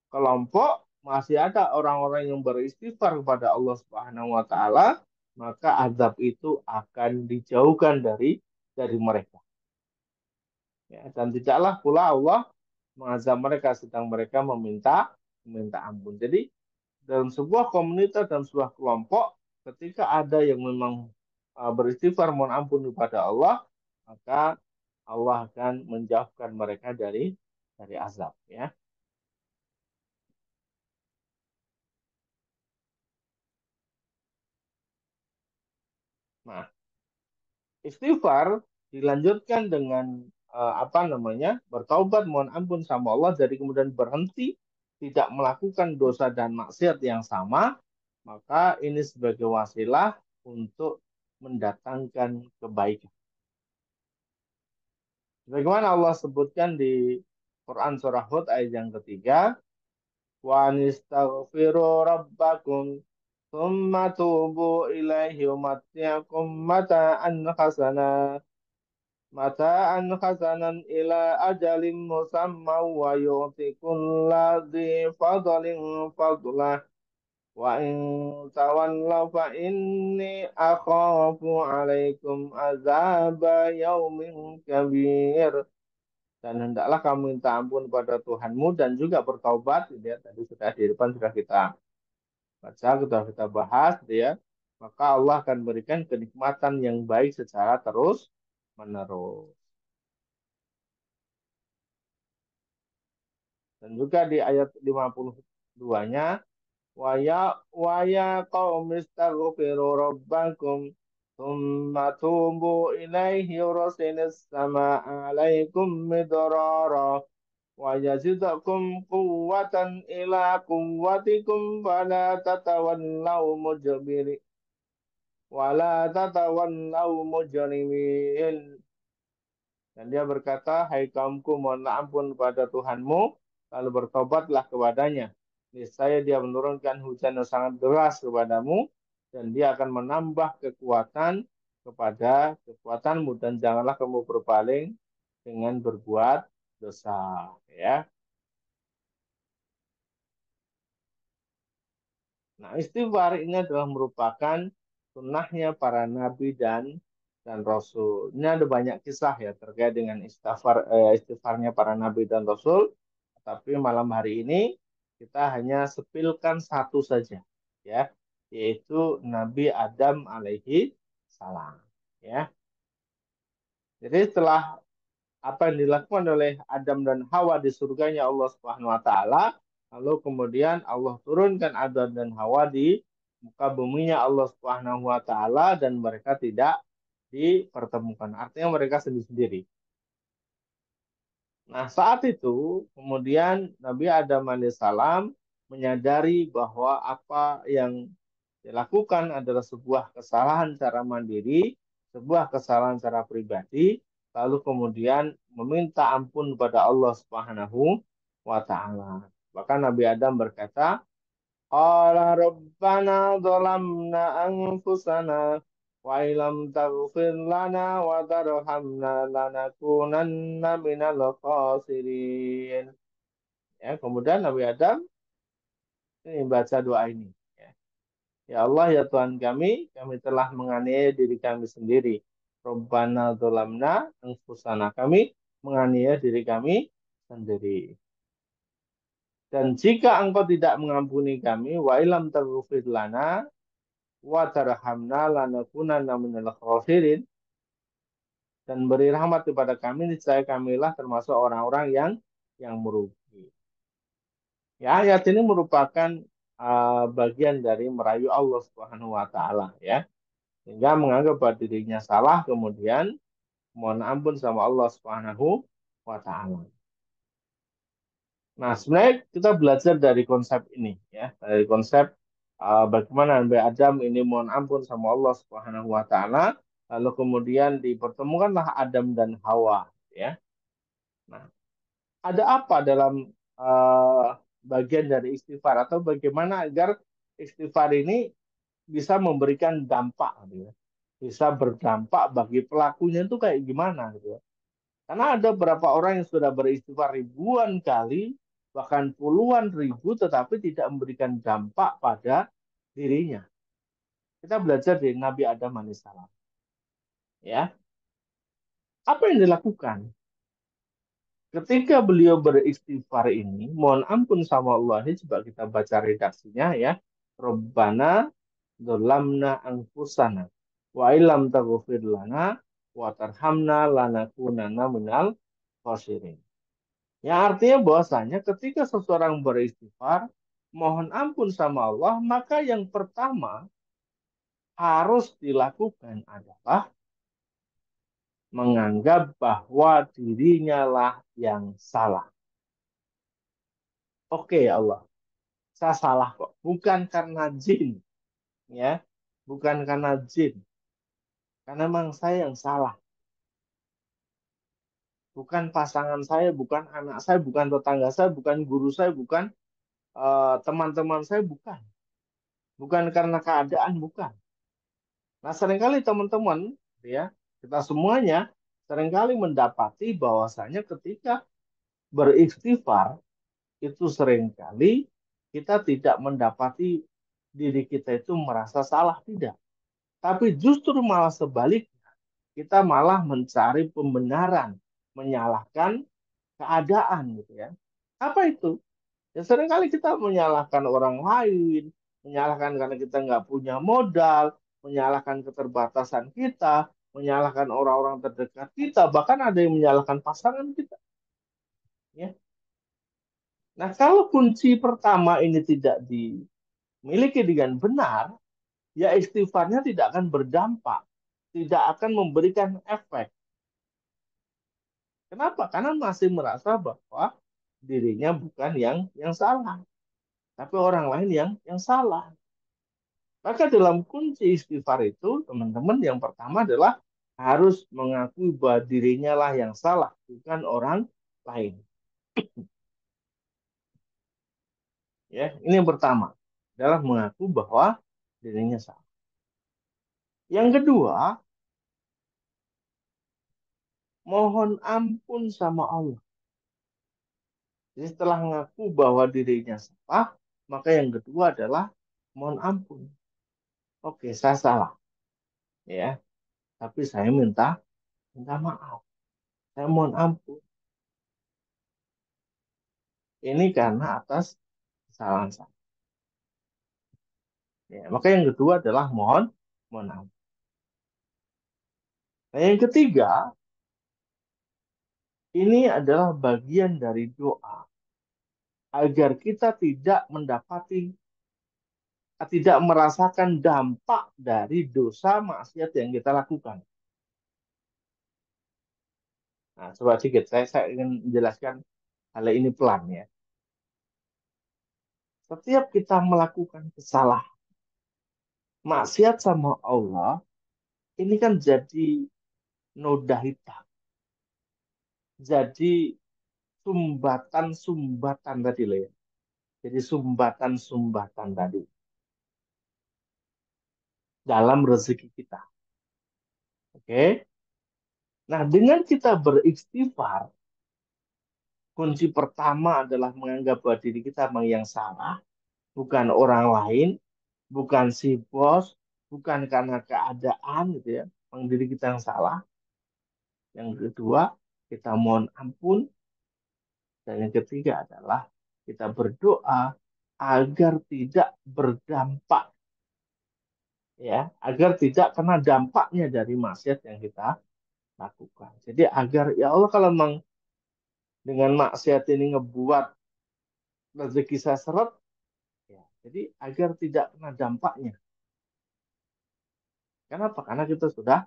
kelompok masih ada orang-orang yang beristighfar kepada Allah Subhanahu wa taala, maka azab itu akan dijauhkan dari mereka. Ya, dan tidaklah pula Allah mengazab mereka sedang mereka meminta ampun. Jadi dalam sebuah komunitas dan sebuah kelompok ketika ada yang memang beristighfar mohon ampun kepada Allah, maka Allah akan menjauhkan mereka dari azab ya. Nah, istighfar dilanjutkan dengan apa namanya bertaubat mohon ampun sama Allah jadi kemudian berhenti tidak melakukan dosa dan maksiat yang sama maka ini sebagai wasilah untuk mendatangkan kebaikan. Bagaimana Allah sebutkan di Quran surah Hud ayat yang ketiga, wa anistaghfiru rabbakum thumma tubu ilaihi umattiakum mata'an hasanah mata'an hasanan ila ajalin musamma wa yu'ti kulladzi fadlin fadlah wa in tawallaw fa inni akhafu alaikum azaba yaumin kabir dan hendaklah kamu minta ampun pada Tuhanmu dan juga bertaubat ya tadi sudah di depan sudah kita baca sudah kita bahas ya maka Allah akan berikan kenikmatan yang baik secara terus menerus. Dan juga di ayat 52-nya wa ya qaumi astaghfiru rabbakum tsumma tubu ilaihi yursilis samaa'a 'alaikum midrara wa yazidakum quwwatan ila quwwatikum wala tatawallaw mujrimin. Dan dia berkata, hai kaumku, mohonlah ampun kepada Tuhanmu, lalu bertobatlah kepadanya. Niscaya dia menurunkan hujan yang sangat deras kepadamu, dan dia akan menambah kekuatan kepada kekuatanmu, dan janganlah kamu berpaling dengan berbuat dosa. Ya. Nah, istighfar ini adalah merupakan sunnahnya para nabi dan rasul. Ini ada banyak kisah ya terkait dengan istighfarnya para nabi dan rasul. Tapi malam hari ini kita hanya sepilkan satu saja ya, yaitu Nabi Adam alaihi salam ya. Jadi setelah apa yang dilakukan oleh Adam dan Hawa di surganya Allah Subhanahu wa taala, lalu kemudian Allah turunkan Adam dan Hawa di muka buminya Allah Subhanahu wa taala dan mereka tidak dipertemukan. Artinya mereka sendiri-sendiri. Nah, saat itu kemudian Nabi Adam alaihissalam menyadari bahwa apa yang dilakukan adalah sebuah kesalahan secara mandiri, sebuah kesalahan secara pribadi, lalu kemudian meminta ampun kepada Allah Subhanahu wa taala. Bahkan Nabi Adam berkata, "Qala rabbana dhalamna anfusana wa illam taghfir lana wa tarhamna lanakunanna minal khasirin." Ya, kemudian Nabi Adam ini baca doa ini. Ya. Ya Allah, ya Tuhan kami telah menganiaya diri kami sendiri. Rabbana dzalamna anfusana. Kami menganiaya diri kami sendiri. Dan jika engkau tidak mengampuni kami, wa ilam taghfir lana wa tarhamna lanakunanna minal khasirin, dan beri rahmat kepada kami, niscaya kamilah termasuk orang-orang yang merugi. Ya, ayat ini merupakan bagian dari merayu Allah Subhanahu wa taala ya. Sehingga menganggap bahwa dirinya salah kemudian mohon ampun sama Allah Subhanahu wa taala. Nah, sebenarnya kita belajar dari konsep ini ya, dari konsep bagaimana Nabi Adam ini mohon ampun sama Allah Subhanahu wa taala, lalu kemudian dipertemukanlah Adam dan Hawa ya. Nah, ada apa dalam uh, bagian dari istighfar atau bagaimana agar istighfar ini bisa memberikan dampak gitu ya. Bisa berdampak bagi pelakunya itu kayak gimana gitu ya. Karena ada beberapa orang yang sudah beristighfar ribuan kali, bahkan puluhan ribu, tetapi tidak memberikan dampak pada dirinya. Kita belajar dari Nabi Adam alaihissalam. Ya, apa yang dilakukan? Ketika beliau beristighfar ini, mohon ampun sama Allah ini coba kita baca redaksinya ya. Rabbana dzalamna anfusana wa illam taghfir lana wa tarhamna lanakunanna minal khasirin. Yang artinya bahwasanya ketika seseorang beristighfar, mohon ampun sama Allah, maka yang pertama harus dilakukan adalah menganggap bahwa dirinya lah yang salah. Oke ya Allah, saya salah kok. Bukan karena jin, ya. Bukan karena jin. Karena memang saya yang salah. Bukan pasangan saya, bukan anak saya, bukan tetangga saya, bukan guru saya, bukan teman-teman saya, bukan. Bukan karena keadaan, bukan. Nah, seringkali teman-teman, ya, kita semuanya seringkali mendapati bahwasanya ketika beristighfar itu seringkali kita tidak mendapati diri kita itu merasa salah, tidak. Tapi justru malah sebaliknya, kita malah mencari pembenaran, menyalahkan keadaan gitu ya. Apa itu? Ya seringkali kita menyalahkan orang lain, menyalahkan karena kita nggak punya modal, menyalahkan keterbatasan kita, menyalahkan orang-orang terdekat kita, bahkan ada yang menyalahkan pasangan kita. Ya. Nah, kalau kunci pertama ini tidak dimiliki dengan benar, ya istighfarnya tidak akan berdampak, tidak akan memberikan efek. Kenapa? Karena masih merasa bahwa dirinya bukan yang salah, tapi orang lain yang salah. Maka dalam kunci istighfar itu, teman-teman, yang pertama adalah harus mengakui bahwa dirinya lah yang salah, bukan orang lain. Ya, ini yang pertama adalah mengaku bahwa dirinya salah. Yang kedua, mohon ampun sama Allah. Jadi setelah mengaku bahwa dirinya salah, maka yang kedua adalah mohon ampun. Oke, saya salah, ya, tapi saya minta minta maaf. Saya mohon ampun. Ini karena atas kesalahan saya. Ya, maka yang kedua adalah mohon mohon ampun. Nah, yang ketiga, ini adalah bagian dari doa agar kita tidak mendapati tidak merasakan dampak dari dosa maksiat yang kita lakukan. Nah, coba sedikit, saya ingin menjelaskan hal ini pelan ya. Setiap kita melakukan kesalahan, maksiat sama Allah, ini kan jadi noda hitam. Jadi sumbatan-sumbatan tadi loh ya. Jadi sumbatan-sumbatan tadi dalam rezeki kita. Oke. Nah, dengan kita beristighfar, kunci pertama adalah menganggap bahwa diri kita memang yang salah, bukan orang lain, bukan si bos, bukan karena keadaan gitu ya. Memang diri kita yang salah. Yang kedua, kita mohon ampun. Dan yang ketiga adalah kita berdoa agar tidak berdampak ya, agar tidak kena dampaknya dari maksiat yang kita lakukan. Jadi agar ya Allah kalau memang dengan maksiat ini ngebuat rezeki saya seret, ya, jadi agar tidak kena dampaknya. Kenapa? Karena kita sudah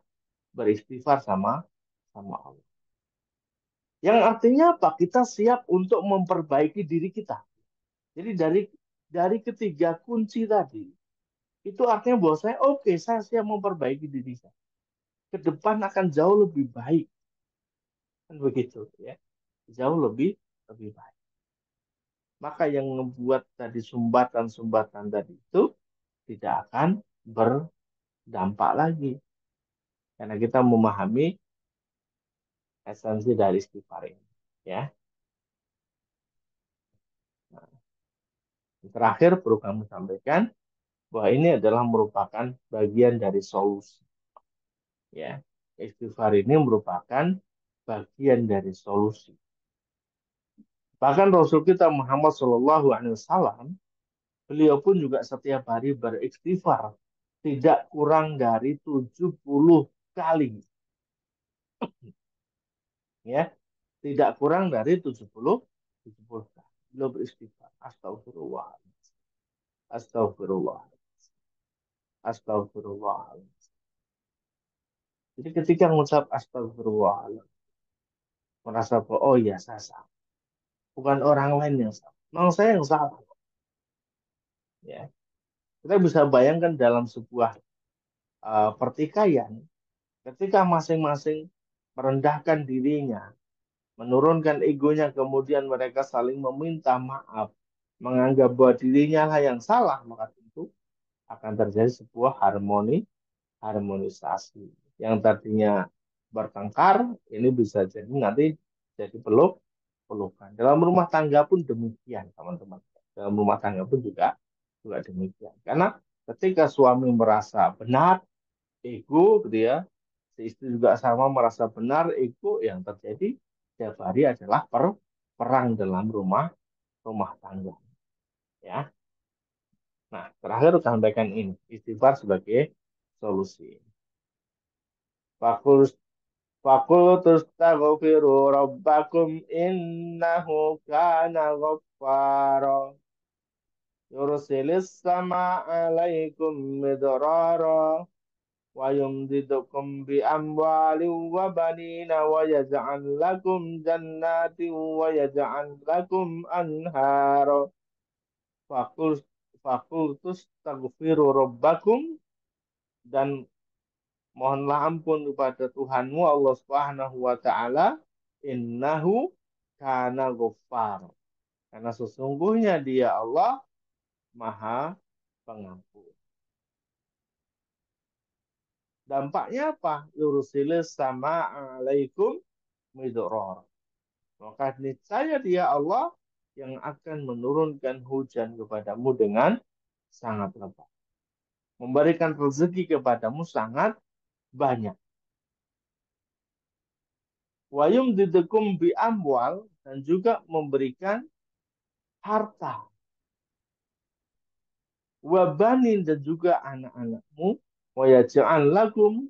beristighfar sama sama Allah. Yang artinya apa? Kita siap untuk memperbaiki diri kita. Jadi dari ketiga kunci tadi, itu artinya bahwa saya oke, saya siap memperbaiki diri saya. Ke depan akan jauh lebih baik. Kan begitu ya. Jauh lebih lebih baik. Maka yang membuat tadi sumbatan-sumbatan tadi itu tidak akan berdampak lagi. Karena kita memahami esensi dari istighfar ini. Ya. Nah, terakhir perlu kami sampaikan bahwa ini adalah merupakan bagian dari solusi. Ya. Istighfar ini merupakan bagian dari solusi. Bahkan Rasul kita Muhammad Shallallahu Alaihi Wasallam, beliau pun juga setiap hari beristighfar tidak kurang dari 70 kali. Ya, tidak kurang dari 70 kali. Beliau beristighfar. Astagfirullah. Astagfirullah. Astagfirullah. Jadi ketika mengucap astagfirullah, merasa bahwa oh ya saya salah. Bukan orang lain yang salah. Memang saya yang salah. Ya. Kita bisa bayangkan dalam sebuah pertikaian, ketika masing-masing merendahkan dirinya, menurunkan egonya, kemudian mereka saling meminta maaf, menganggap bahwa dirinya lah yang salah, maka tentu akan terjadi sebuah harmonisasi. Yang tadinya bertengkar, ini bisa jadi nanti jadi pelukan. Dalam rumah tangga pun demikian, teman-teman. Dalam rumah tangga pun juga demikian. Karena ketika suami merasa benar, ego, gitu ya, si istri juga sama merasa benar, ego, yang terjadi setiap hari adalah perang dalam rumah rumah tangga. Ya. Nah, terakhir sampaikan ini, istighfar sebagai solusi. Fakul fakul tastaghfiru rabbakum innahu kana ghaffara yursilis sama alaikum midrara wa yumdidukum bi amwali wa banina wa yaj'al lakum jannatin wa yaj'al lakum anhara fakul fakul tastaghfiru rabbakum dan mohonlah ampun kepada Tuhanmu Allah Subhanahu wa taala, innahu kana ghaffar. Karena sesungguhnya Dia Allah Maha Pengampun. Dampaknya apa? Yursilis sama alaikum midror. Maka niscaya Dia Allah yang akan menurunkan hujan kepadamu dengan sangat lebat. Memberikan rezeki kepadamu sangat banyak. Wayum didekum bi amwal dan juga memberikan harta, wabanin dan juga anak-anakmu, wayaj'al lakum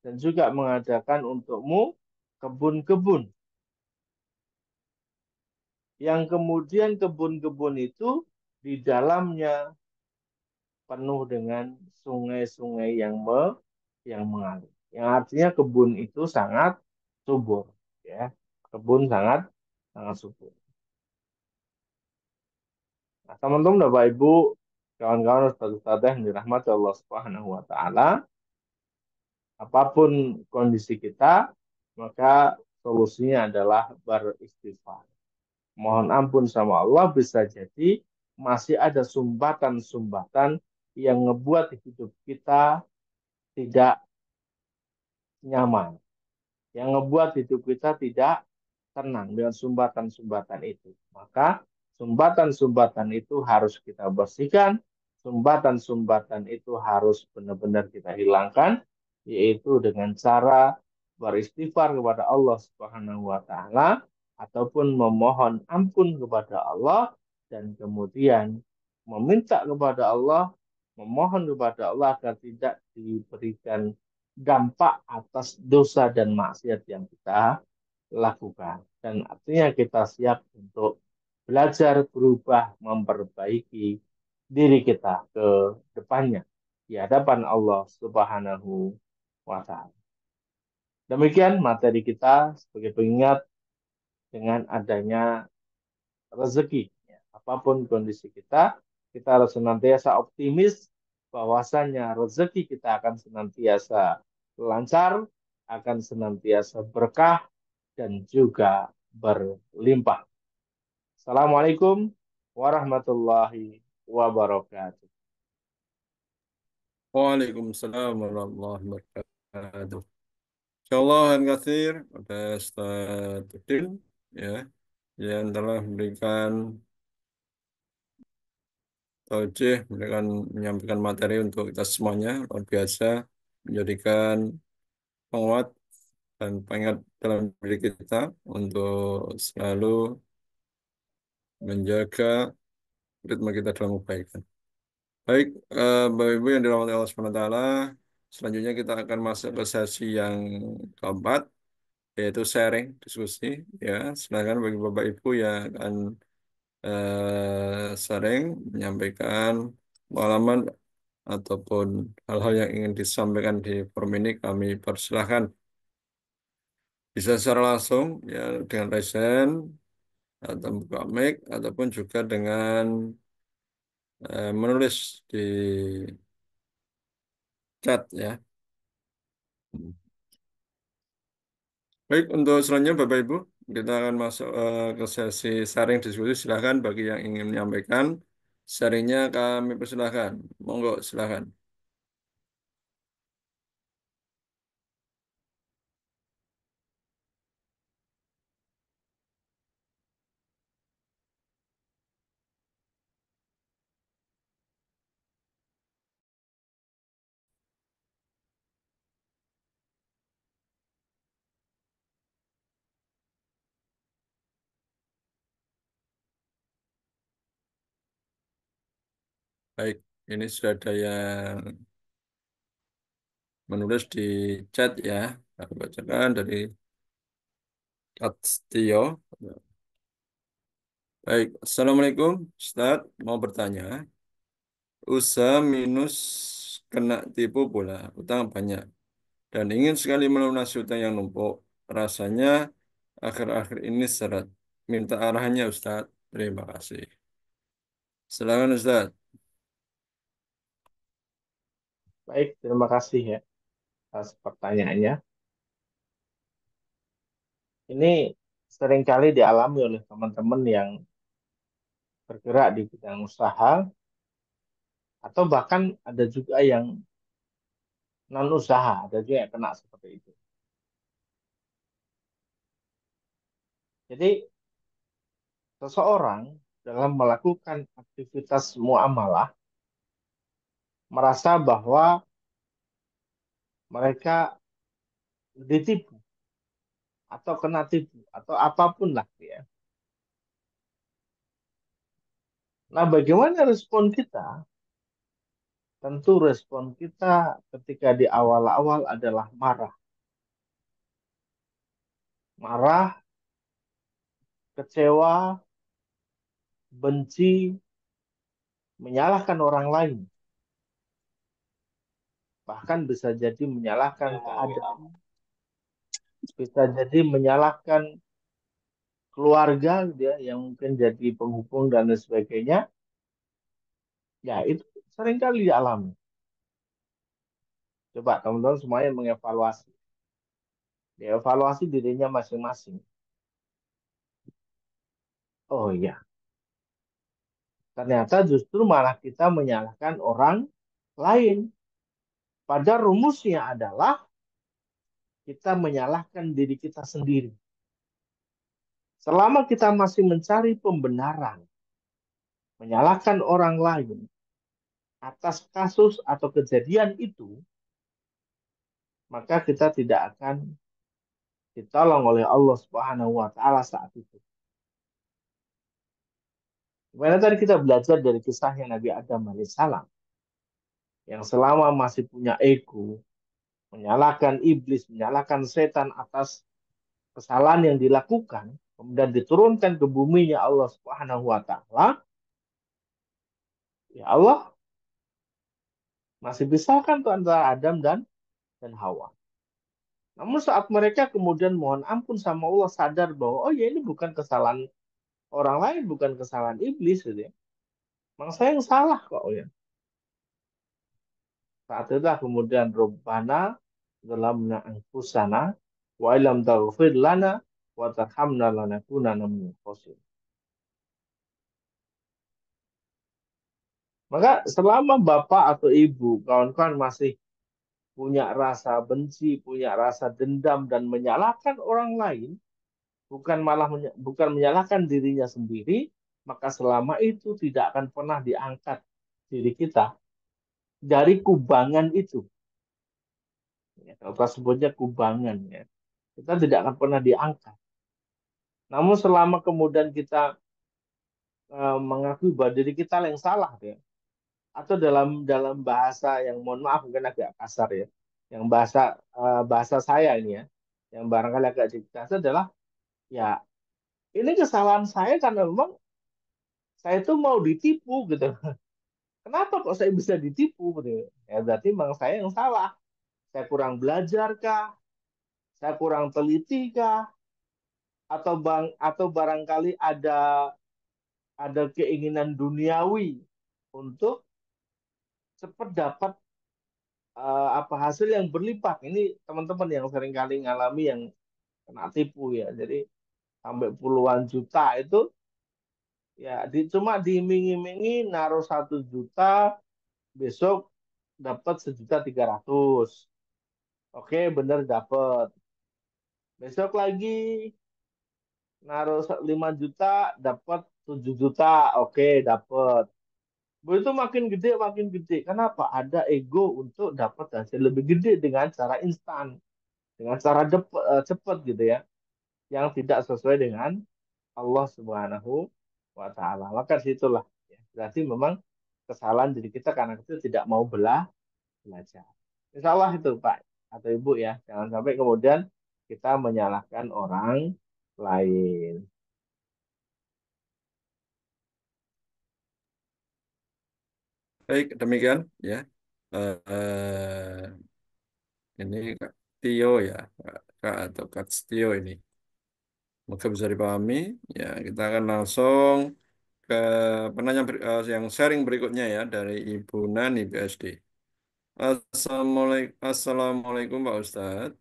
dan juga mengadakan untukmu kebun-kebun. Yang kemudian kebun-kebun itu di dalamnya penuh dengan sungai-sungai yang mengalir. Yang artinya kebun itu sangat subur, ya. Kebun sangat sangat subur. Nah, teman-teman, Bapak Ibu, kawan-kawan ustaz-ustaz yang dirahmati Allah Subhanahu wa taala, apapun kondisi kita, maka solusinya adalah beristighfar. Mohon ampun sama Allah, bisa jadi masih ada sumbatan-sumbatan yang ngebuat hidup kita tidak nyaman, yang ngebuat hidup kita tidak tenang dengan sumbatan-sumbatan itu. Maka sumbatan-sumbatan itu harus kita bersihkan, sumbatan-sumbatan itu harus benar-benar kita hilangkan, yaitu dengan cara beristighfar kepada Allah Subhanahu wa taala ataupun memohon ampun kepada Allah dan kemudian meminta kepada Allah, memohon kepada Allah agar tidak diberikan dampak atas dosa dan maksiat yang kita lakukan. Dan artinya kita siap untuk belajar, berubah, memperbaiki diri kita ke depannya di hadapan Allah Subhanahu wa taala. Demikian materi kita sebagai pengingat dengan adanya rezeki. Ya, apapun kondisi kita harus senantiasa optimis bahwasanya rezeki kita akan senantiasa lancar, akan senantiasa berkah, dan juga berlimpah. Assalamualaikum warahmatullahi wabarakatuh. Waalaikumsalam warahmatullahi wabarakatuh. Insyaallah yang katsir pada Ustaz Udin ya yang telah memberikan taujih, memberikan menyampaikan materi untuk kita semuanya luar biasa, menjadikan penguat dan pengingat dalam diri kita untuk selalu menjaga ritme kita dalam kebaikan. Baik, Bapak Ibu yang dirahmati Allah Subhanahu wa taala, selanjutnya kita akan masuk ke sesi yang keempat, yaitu sharing diskusi. Ya, silakan bagi Bapak Ibu yang akan sharing, menyampaikan pengalaman ataupun hal-hal yang ingin disampaikan di forum ini, kami persilahkan. Bisa secara langsung, ya dengan raise hand atau buka mic, ataupun juga dengan menulis di chat ya. Baik, untuk selanjutnya Bapak Ibu, kita akan masuk ke sesi sharing diskusi. Silakan bagi yang ingin menyampaikan, sharingnya kami persilahkan. Monggo, silakan. Baik, ini sudah ada yang menulis di chat ya. Kami bacakan dari Katstio. Baik, Assalamualaikum, Ustaz. Mau bertanya, usaha minus kena tipu pula, utang banyak. Dan ingin sekali melunasi utang yang numpuk. Rasanya akhir-akhir ini seret. Minta arahannya Ustaz. Terima kasih. Silakan Ustaz. Baik, terima kasih ya atas pertanyaannya. Ini seringkali dialami oleh teman-teman yang bergerak di bidang usaha atau bahkan ada juga yang non usaha, ada juga yang kena seperti itu. Jadi seseorang dalam melakukan aktivitas muamalah merasa bahwa mereka ditipu atau kena tipu atau apapun lah ya. Nah, bagaimana respon kita? Tentu respon kita ketika di awal-awal adalah marah. Marah, kecewa, benci, menyalahkan orang lain. bahkan bisa jadi menyalahkan keadaan, bisa jadi menyalahkan keluarga gitu ya, yang mungkin jadi penghubung dan lain sebagainya, ya itu seringkali dialami. Coba teman-teman semuanya mengevaluasi, dievaluasi dirinya masing-masing. Oh iya, ternyata justru malah kita menyalahkan orang lain. Pada rumusnya adalah kita menyalahkan diri kita sendiri. Selama kita masih mencari pembenaran, menyalahkan orang lain atas kasus atau kejadian itu, maka kita tidak akan ditolong oleh Allah Subhanahu wa taala saat itu. Gimana tadi kita belajar dari kisahnya Nabi Adam alaihissalam yang selama masih punya ego, menyalahkan iblis, menyalahkan setan atas kesalahan yang dilakukan, kemudian diturunkan ke buminya Allah Subhanahu wa taala, ya Allah masih pisahkan tuh antara Adam dan Hawa. Namun saat mereka kemudian mohon ampun sama Allah, sadar bahwa oh ya ini bukan kesalahan orang lain, bukan kesalahan iblis gitu ya. Memang saya yang salah kok ya. Saat itulah kemudian Rabbana zalamna anfusana wa illam taghfir lana wa tarhamna lanakunanna minal khasirin. Maka selama bapak atau ibu, kawan-kawan masih punya rasa benci, punya rasa dendam dan menyalahkan orang lain, bukan menyalahkan dirinya sendiri, maka selama itu tidak akan pernah diangkat diri kita dari kubangan itu. Ya, kalau kita sebutnya kubangan ya. Kita tidak akan pernah diangkat. Namun selama kemudian kita mengakui bahwa diri kita yang salah ya, atau dalam dalam bahasa yang mohon maaf mungkin agak kasar ya, yang bahasa saya ini ya, yang barangkali agak sedikit kasar adalah ya ini kesalahan saya karena memang saya tuh mau ditipu gitu. Kenapa kok saya bisa ditipu gitu? Ya berarti memang saya yang salah. Saya kurang belajar kah? Saya kurang teliti kah? Atau barangkali ada keinginan duniawi untuk cepat dapat apa hasil yang berlimpah. Ini teman-teman yang sering kali ngalami yang kena tipu ya. Jadi sampai puluhan juta itu ya cuma diiming-imingi naruh 1 juta besok dapat 1.300.000. Oke, bener dapat. Besok lagi naruh 5 juta dapat 7 juta. Oke, dapat. Begitu makin gede makin gede. Kenapa? Ada ego untuk dapat hasil lebih gede dengan cara instan, dengan cara cepat gitu ya, yang tidak sesuai dengan Allah Subhanahu wa taala. Maka situlah ya. Berarti memang kesalahan diri kita karena kita tidak mau belajar. Insya Allah itu Pak atau Ibu ya. Jangan sampai kemudian kita menyalahkan orang lain. Baik, demikian ya. Ini Kak Tio ya, Kak atau Kak Tio ini. Semoga bisa dipahami. Ya, kita akan langsung ke yang sharing berikutnya ya dari Ibu Nani BSD. Assalamualaikum Pak Ustadz.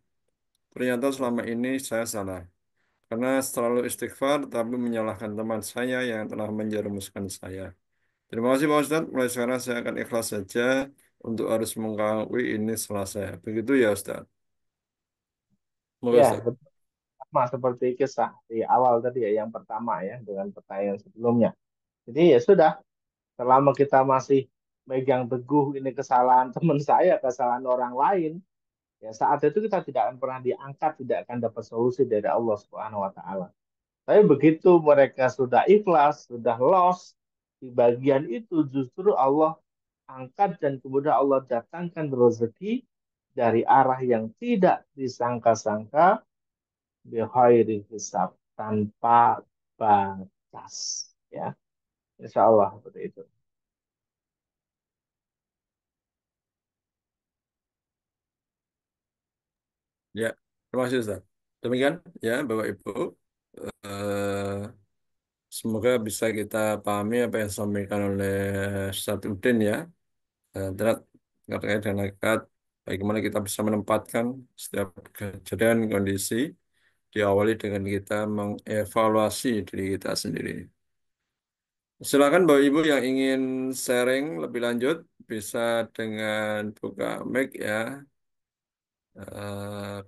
Ternyata selama ini saya salah. Karena selalu istighfar tapi menyalahkan teman saya yang telah menjerumuskan saya. Terima kasih Pak Ustadz. Mulai sekarang saya akan ikhlas saja untuk harus mengakui ini salah saya. Begitu ya Ustadz. Semoga Ya, Ustadz. sama seperti kisah di awal tadi ya, yang pertama ya, dengan pertanyaan sebelumnya. Jadi ya sudah, selama kita masih megang teguh ini kesalahan teman saya, kesalahan orang lain, ya saat itu kita tidak akan pernah diangkat, tidak akan dapat solusi dari Allah Subhanahu wa taala. Tapi begitu mereka sudah ikhlas, sudah lost di bagian itu, justru Allah angkat dan kemudian Allah datangkan rezeki dari arah yang tidak disangka-sangka, bighairi hisab, tanpa batas. Ya, insya Allah seperti itu. Ya, terima kasih Ustaz. Demikian ya Bapak Ibu. Eh, Semoga bisa kita pahami apa yang disampaikan oleh Ustaz Udin ya. Terkait terkait dengan hakikat, bagaimana kita bisa menempatkan setiap kejadian kondisi diawali dengan kita mengevaluasi diri kita sendiri. Silakan Bapak Ibu yang ingin sharing lebih lanjut bisa dengan buka mic ya.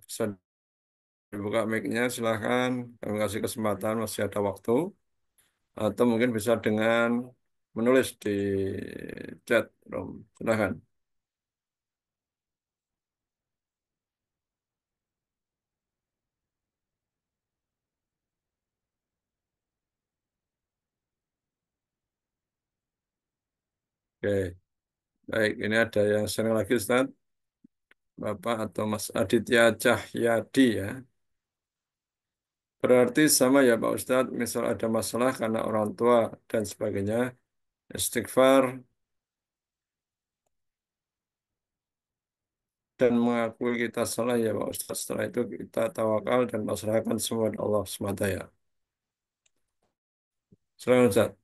Bisa dibuka mic-nya silakan. Kami kasih kesempatan masih ada waktu. Atau mungkin bisa dengan menulis di chat room. Silakan. Oke, baik. Ini ada yang sharing lagi Ustaz. Bapak atau Mas Aditya Cahyadi ya. Berarti sama ya Pak Ustadz, misal ada masalah karena orang tua dan sebagainya, istighfar dan mengakui kita salah ya Pak Ustadz. Setelah itu kita tawakal dan pasrahkan semua kepada Allah semata ya. Selamat Ustadz.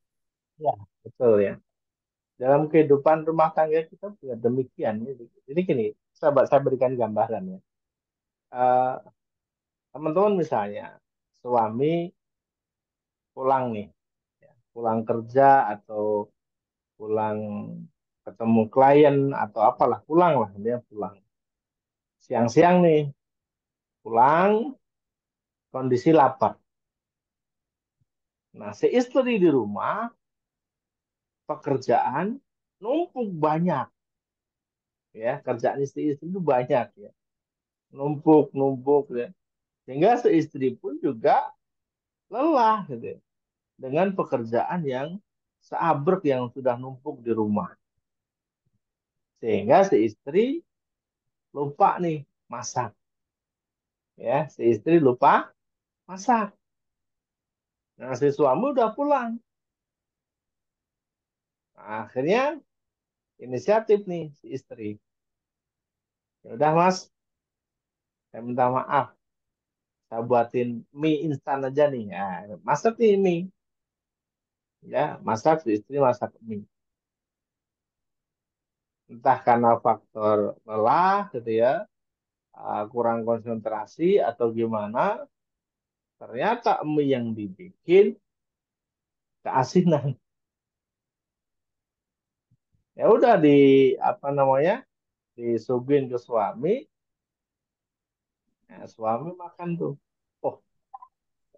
Ya, betul ya. Dalam kehidupan rumah tangga kita juga demikian. Jadi gini, sahabat saya berikan gambaran ya. Eh, Teman-teman misalnya, suami pulang nih, ya, pulang kerja atau pulang ketemu klien atau apalah, pulang lah, dia pulang. Siang-siang nih, pulang, kondisi lapar. Nah, si istri di rumah, pekerjaan numpuk banyak, ya, kerjaan istri-istri itu banyak ya, numpuk ya. Sehingga si istri pun juga lelah gitu ya, dengan pekerjaan yang seabrek yang sudah numpuk di rumah. Sehingga si istri lupa nih masak, ya, si istri lupa masak. Nah, si suami udah pulang. Nah, akhirnya inisiatif nih si istri. Ya udah Mas, saya minta maaf. Saya buatin mie instan aja nih. Nah, masak nih mie. Ya, masak si istri masak mie. Entah karena faktor lelah gitu ya, kurang konsentrasi atau gimana, ternyata mie yang dibikin keasinan. Ya udah apa namanya, disuguhin ke suami. Ya, suami makan tuh. Oh,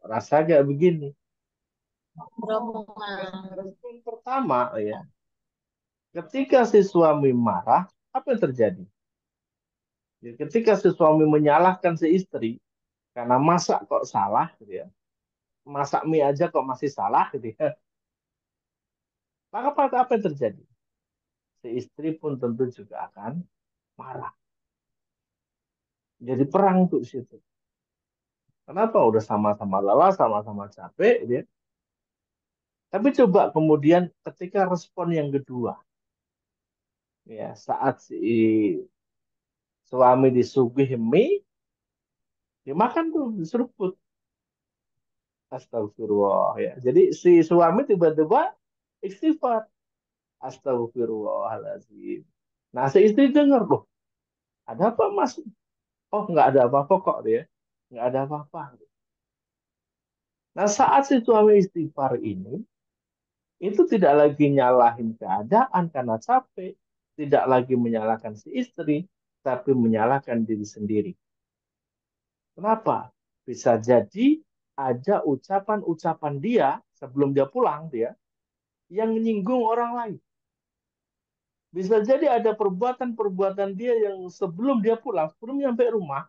rasa kayak begini. Respon pertama ya, ketika si suami marah, apa yang terjadi? Ya, ketika si suami menyalahkan si istri karena masak kok salah, gitu ya, masak mie aja kok masih salah, gitu ya. Maka apa yang terjadi? Si istri pun tentu juga akan marah. Jadi perang tuh di situ. Kenapa? Udah sama-sama lelah, sama-sama capek, gitu ya. Tapi coba kemudian ketika respon yang kedua, ya saat si suami disuguhi mie, dimakan tuh, diseruput. Astagfirullah ya. Jadi si suami tiba-tiba istighfar. Astagfirullahaladzim. Nah si istri dengar loh, ada apa mas? Oh nggak ada apa-apa kok dia. Nggak ada apa-apa. Nah saat si suami istighfar ini, itu tidak lagi nyalahin keadaan karena capek. Tidak lagi menyalahkan si istri, tapi menyalahkan diri sendiri. Kenapa? Bisa jadi ada ucapan-ucapan dia sebelum dia pulang dia yang menyinggung orang lain. Bisa jadi ada perbuatan-perbuatan dia yang sebelum dia pulang, sebelum nyampe rumah,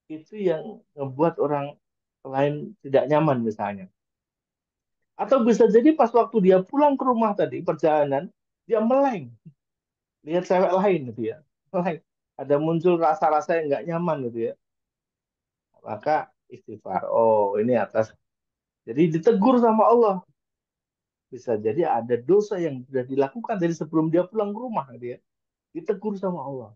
itu yang membuat orang lain tidak nyaman misalnya. Atau bisa jadi pas waktu dia pulang ke rumah tadi, perjalanan, dia meleng, lihat cewek lain gitu ya. Meleng. Ada muncul rasa-rasa yang nggak nyaman gitu ya. Maka istighfar. Oh, ini atas. Jadi ditegur sama Allah. Bisa jadi ada dosa yang sudah dilakukan dari sebelum dia pulang ke rumah gitu ya. Ditegur sama Allah.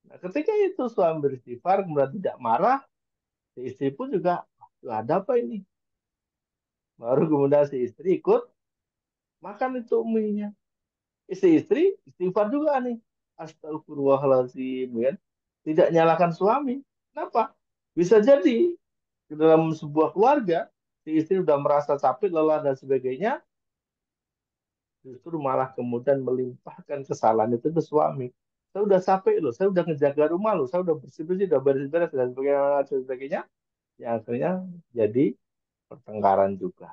Nah, ketika itu suami beristighfar kemudian tidak marah, si istri pun juga, "Loh, ada apa ini?" Baru kemudian si istri ikut makan itu mie-nya. Istri-istri istighfar juga nih. Astagfirullahaladzim, kan? Tidak nyalakan suami. Kenapa? Bisa jadi di dalam sebuah keluarga, si istri sudah merasa capek, lelah, dan sebagainya, justru malah kemudian melimpahkan kesalahan itu ke suami. Saya udah capek loh, saya udah ngejaga rumah loh, saya udah bersih-bersih, udah beres-beres, dan sebagainya. Yang akhirnya jadi pertengkaran juga.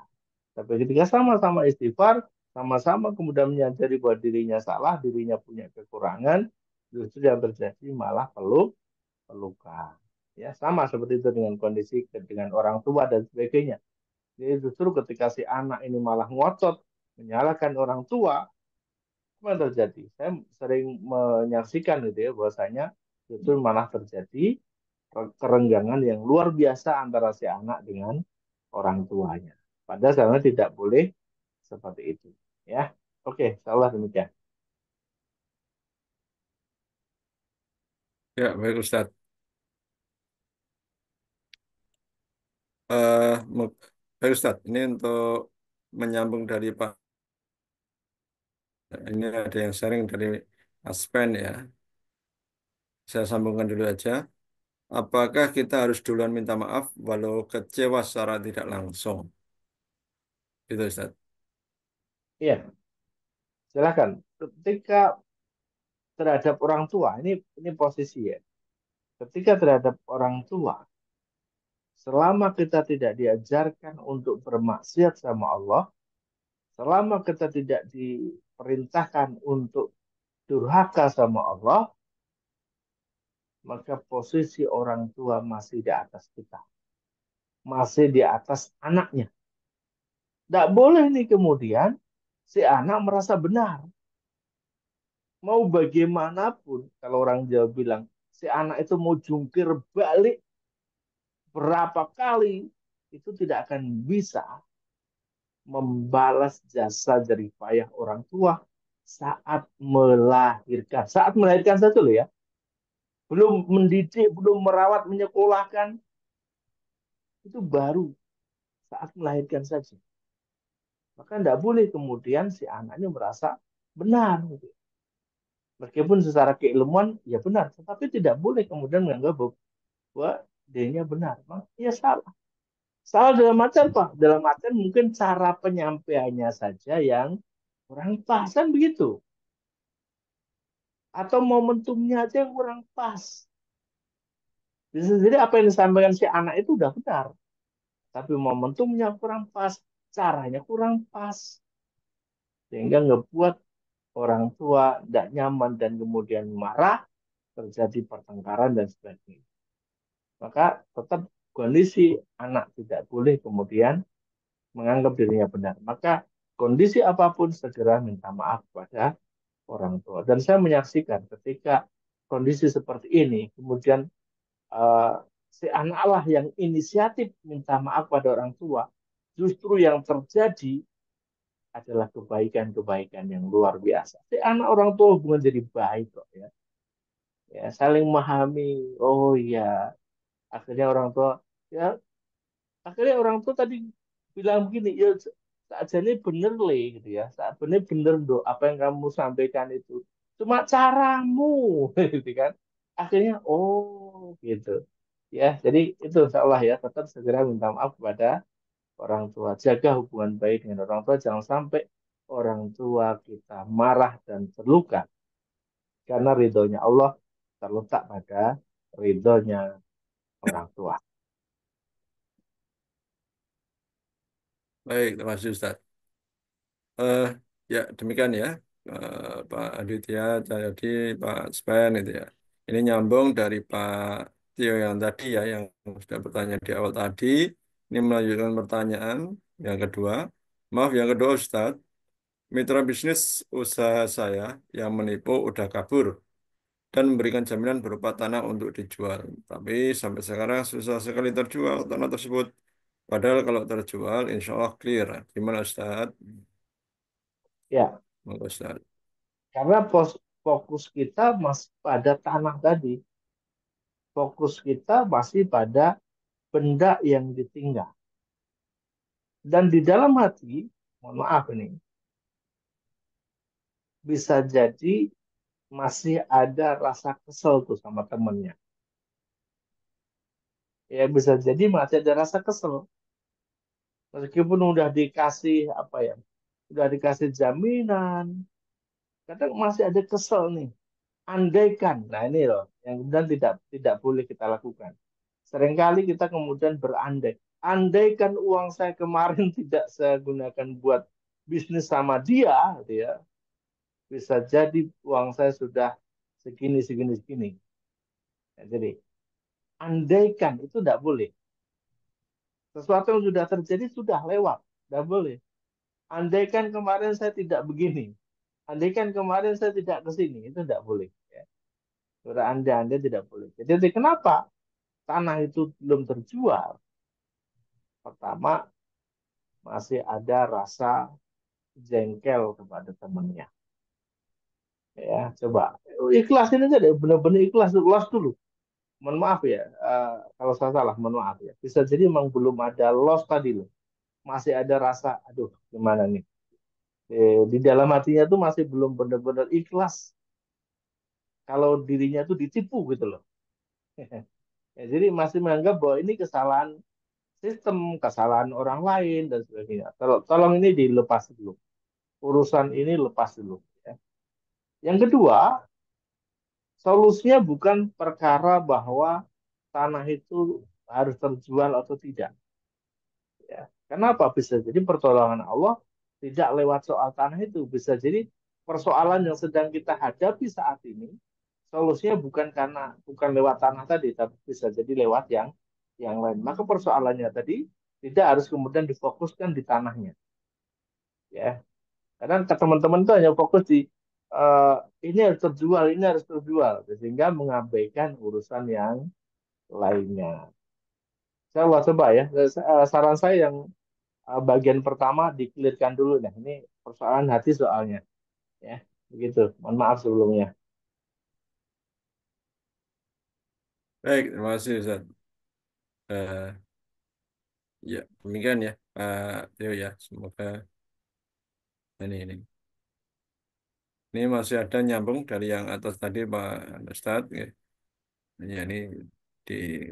Tapi ketika sama-sama istighfar, sama-sama kemudian menyadari bahwa dirinya salah, dirinya punya kekurangan, justru yang terjadi malah pelukan. Ya, sama seperti itu dengan kondisi dengan orang tua dan sebagainya. Jadi justru ketika si anak ini malah ngotot menyalahkan orang tua, apa yang terjadi? Saya sering menyaksikan gitu ya, bahwasanya justru malah terjadi kerenggangan yang luar biasa antara si anak dengan orang tuanya. Padahal sebenarnya tidak boleh seperti itu. Ya, oke, salah demikian. Ya, baik Ustadz. Eh, mu- Baik Ustadz, ini untuk menyambung dari Pak, ini ada yang sharing dari Aspen ya. Saya sambungkan dulu aja. Apakah kita harus duluan minta maaf walau kecewa secara tidak langsung? Gitu Ustadz. Iya, silakan. Ketika terhadap orang tua, ini posisi ya. Ketika terhadap orang tua, selama kita tidak diajarkan untuk bermaksiat sama Allah, selama kita tidak diperintahkan untuk durhaka sama Allah, maka posisi orang tua masih di atas kita, masih di atas anaknya. Tidak boleh nih kemudian si anak merasa benar. Mau bagaimanapun, kalau orang Jawa bilang, si anak itu mau jungkir balik berapa kali, itu tidak akan bisa membalas jasa jerih payah orang tua saat melahirkan. Saat melahirkan saja loh ya. Belum mendidik, belum merawat, menyekolahkan. Itu baru saat melahirkan saja. Maka tidak boleh kemudian si anaknya merasa benar. Gitu. Meskipun secara keilmuan ya benar, tetapi tidak boleh kemudian menganggap bahwa dirinya benar. Ya salah. Salah dalam artian apa? Dalam artian mungkin cara penyampaiannya saja yang kurang pas kan begitu. Atau momentumnya aja yang kurang pas. Jadi apa yang disampaikan si anak itu udah benar. Tapi momentumnya kurang pas. Caranya kurang pas. Sehingga ngebuat orang tua tidak nyaman dan kemudian marah. Terjadi pertengkaran dan sebagainya. Maka tetap kondisi anak tidak boleh kemudian menganggap dirinya benar. Maka kondisi apapun segera minta maaf kepada orang tua. Dan saya menyaksikan ketika kondisi seperti ini, kemudian uh, si anaklah yang inisiatif minta maaf pada orang tua, justru yang terjadi adalah kebaikan-kebaikan yang luar biasa. Si anak orang tua hubungan jadi baik kok ya. Ya, saling memahami. Oh iya, akhirnya orang tua ya akhirnya orang tua tadi bilang begini ya saat ini bener le gitu ya saat ini bener do apa yang kamu sampaikan itu cuma caramu gitu kan akhirnya oh gitu ya jadi itu insya Allah ya tetap segera minta maaf kepada orang tua jaga hubungan baik dengan orang tua jangan sampai orang tua kita marah dan terluka karena ridhonya Allah terletak pada ridhonya orang tua. Baik, terima kasih Ustadz. Eh, ya, demikian ya. Pak Aditya jadi Pak Spen itu ya. Ini nyambung dari Pak Tio yang tadi ya, yang sudah bertanya di awal tadi. Ini melanjutkan pertanyaan yang kedua. Maaf, yang kedua Ustadz. Mitra bisnis usaha saya yang menipu udah kabur dan memberikan jaminan berupa tanah untuk dijual. Tapi sampai sekarang susah sekali terjual tanah tersebut. Padahal kalau terjual, insya Allah clear. Gimana Ustadz? Ya Monggo Ustadz. karena fokus kita masih pada tanah tadi. Fokus kita masih pada benda yang ditinggal. Dan di dalam hati, mohon maaf ini, bisa jadi masih ada rasa kesel tuh sama temennya. Ya bisa jadi masih ada rasa kesel. Meskipun udah dikasih apa ya, udah dikasih jaminan, kadang masih ada kesel nih. Andaikan, nah ini loh, yang kemudian tidak boleh kita lakukan. Seringkali kita kemudian berandai. Andaikan uang saya kemarin tidak saya gunakan buat bisnis sama dia, gitu ya, bisa jadi uang saya sudah segini, segini, segini. Ya, jadi, andaikan itu tidak boleh. Sesuatu yang sudah terjadi sudah lewat, tidak boleh. Andaikan kemarin saya tidak begini, andaikan kemarin saya tidak ke sini, itu tidak boleh. Ya. Berandai-andai tidak boleh. Jadi kenapa tanah itu belum terjual? Pertama, masih ada rasa jengkel kepada temannya. Ya, coba ikhlasin aja deh, benar-benar ikhlas, ikhlas dulu. Mohon maaf ya, kalau saya salah, mohon maaf ya. Bisa jadi memang belum ada loss tadi loh. Masih ada rasa, aduh, gimana nih? Di dalam hatinya tuh masih belum benar-benar ikhlas kalau dirinya tuh ditipu gitu loh. Ya, jadi masih menganggap bahwa ini kesalahan sistem, kesalahan orang lain dan sebagainya. Tolong ini dilepas dulu. Urusan ini lepas dulu. Ya. Yang kedua, solusinya bukan perkara bahwa tanah itu harus terjual atau tidak. Ya. Kenapa? Bisa jadi pertolongan Allah tidak lewat soal tanah itu. Bisa jadi persoalan yang sedang kita hadapi saat ini, solusinya bukan lewat tanah tadi, tapi bisa jadi lewat yang lain. Maka persoalannya tadi tidak harus kemudian difokuskan di tanahnya. Ya, kadang ke teman-teman tuh hanya fokus di eh, ini harus terjual, ini harus terjual, sehingga mengabaikan urusan yang lainnya. Saya coba ya, saran saya yang bagian pertama dikelirkan dulu. Nah, ini persoalan hati soalnya. Ya, begitu. Mohon maaf sebelumnya. Baik, terima kasih Ustaz. Eh, ya, demikian ya, Pak Teo ya. Semoga ini. Ini masih ada nyambung dari yang atas tadi Pak Ustadz. Ya. Ya, ini di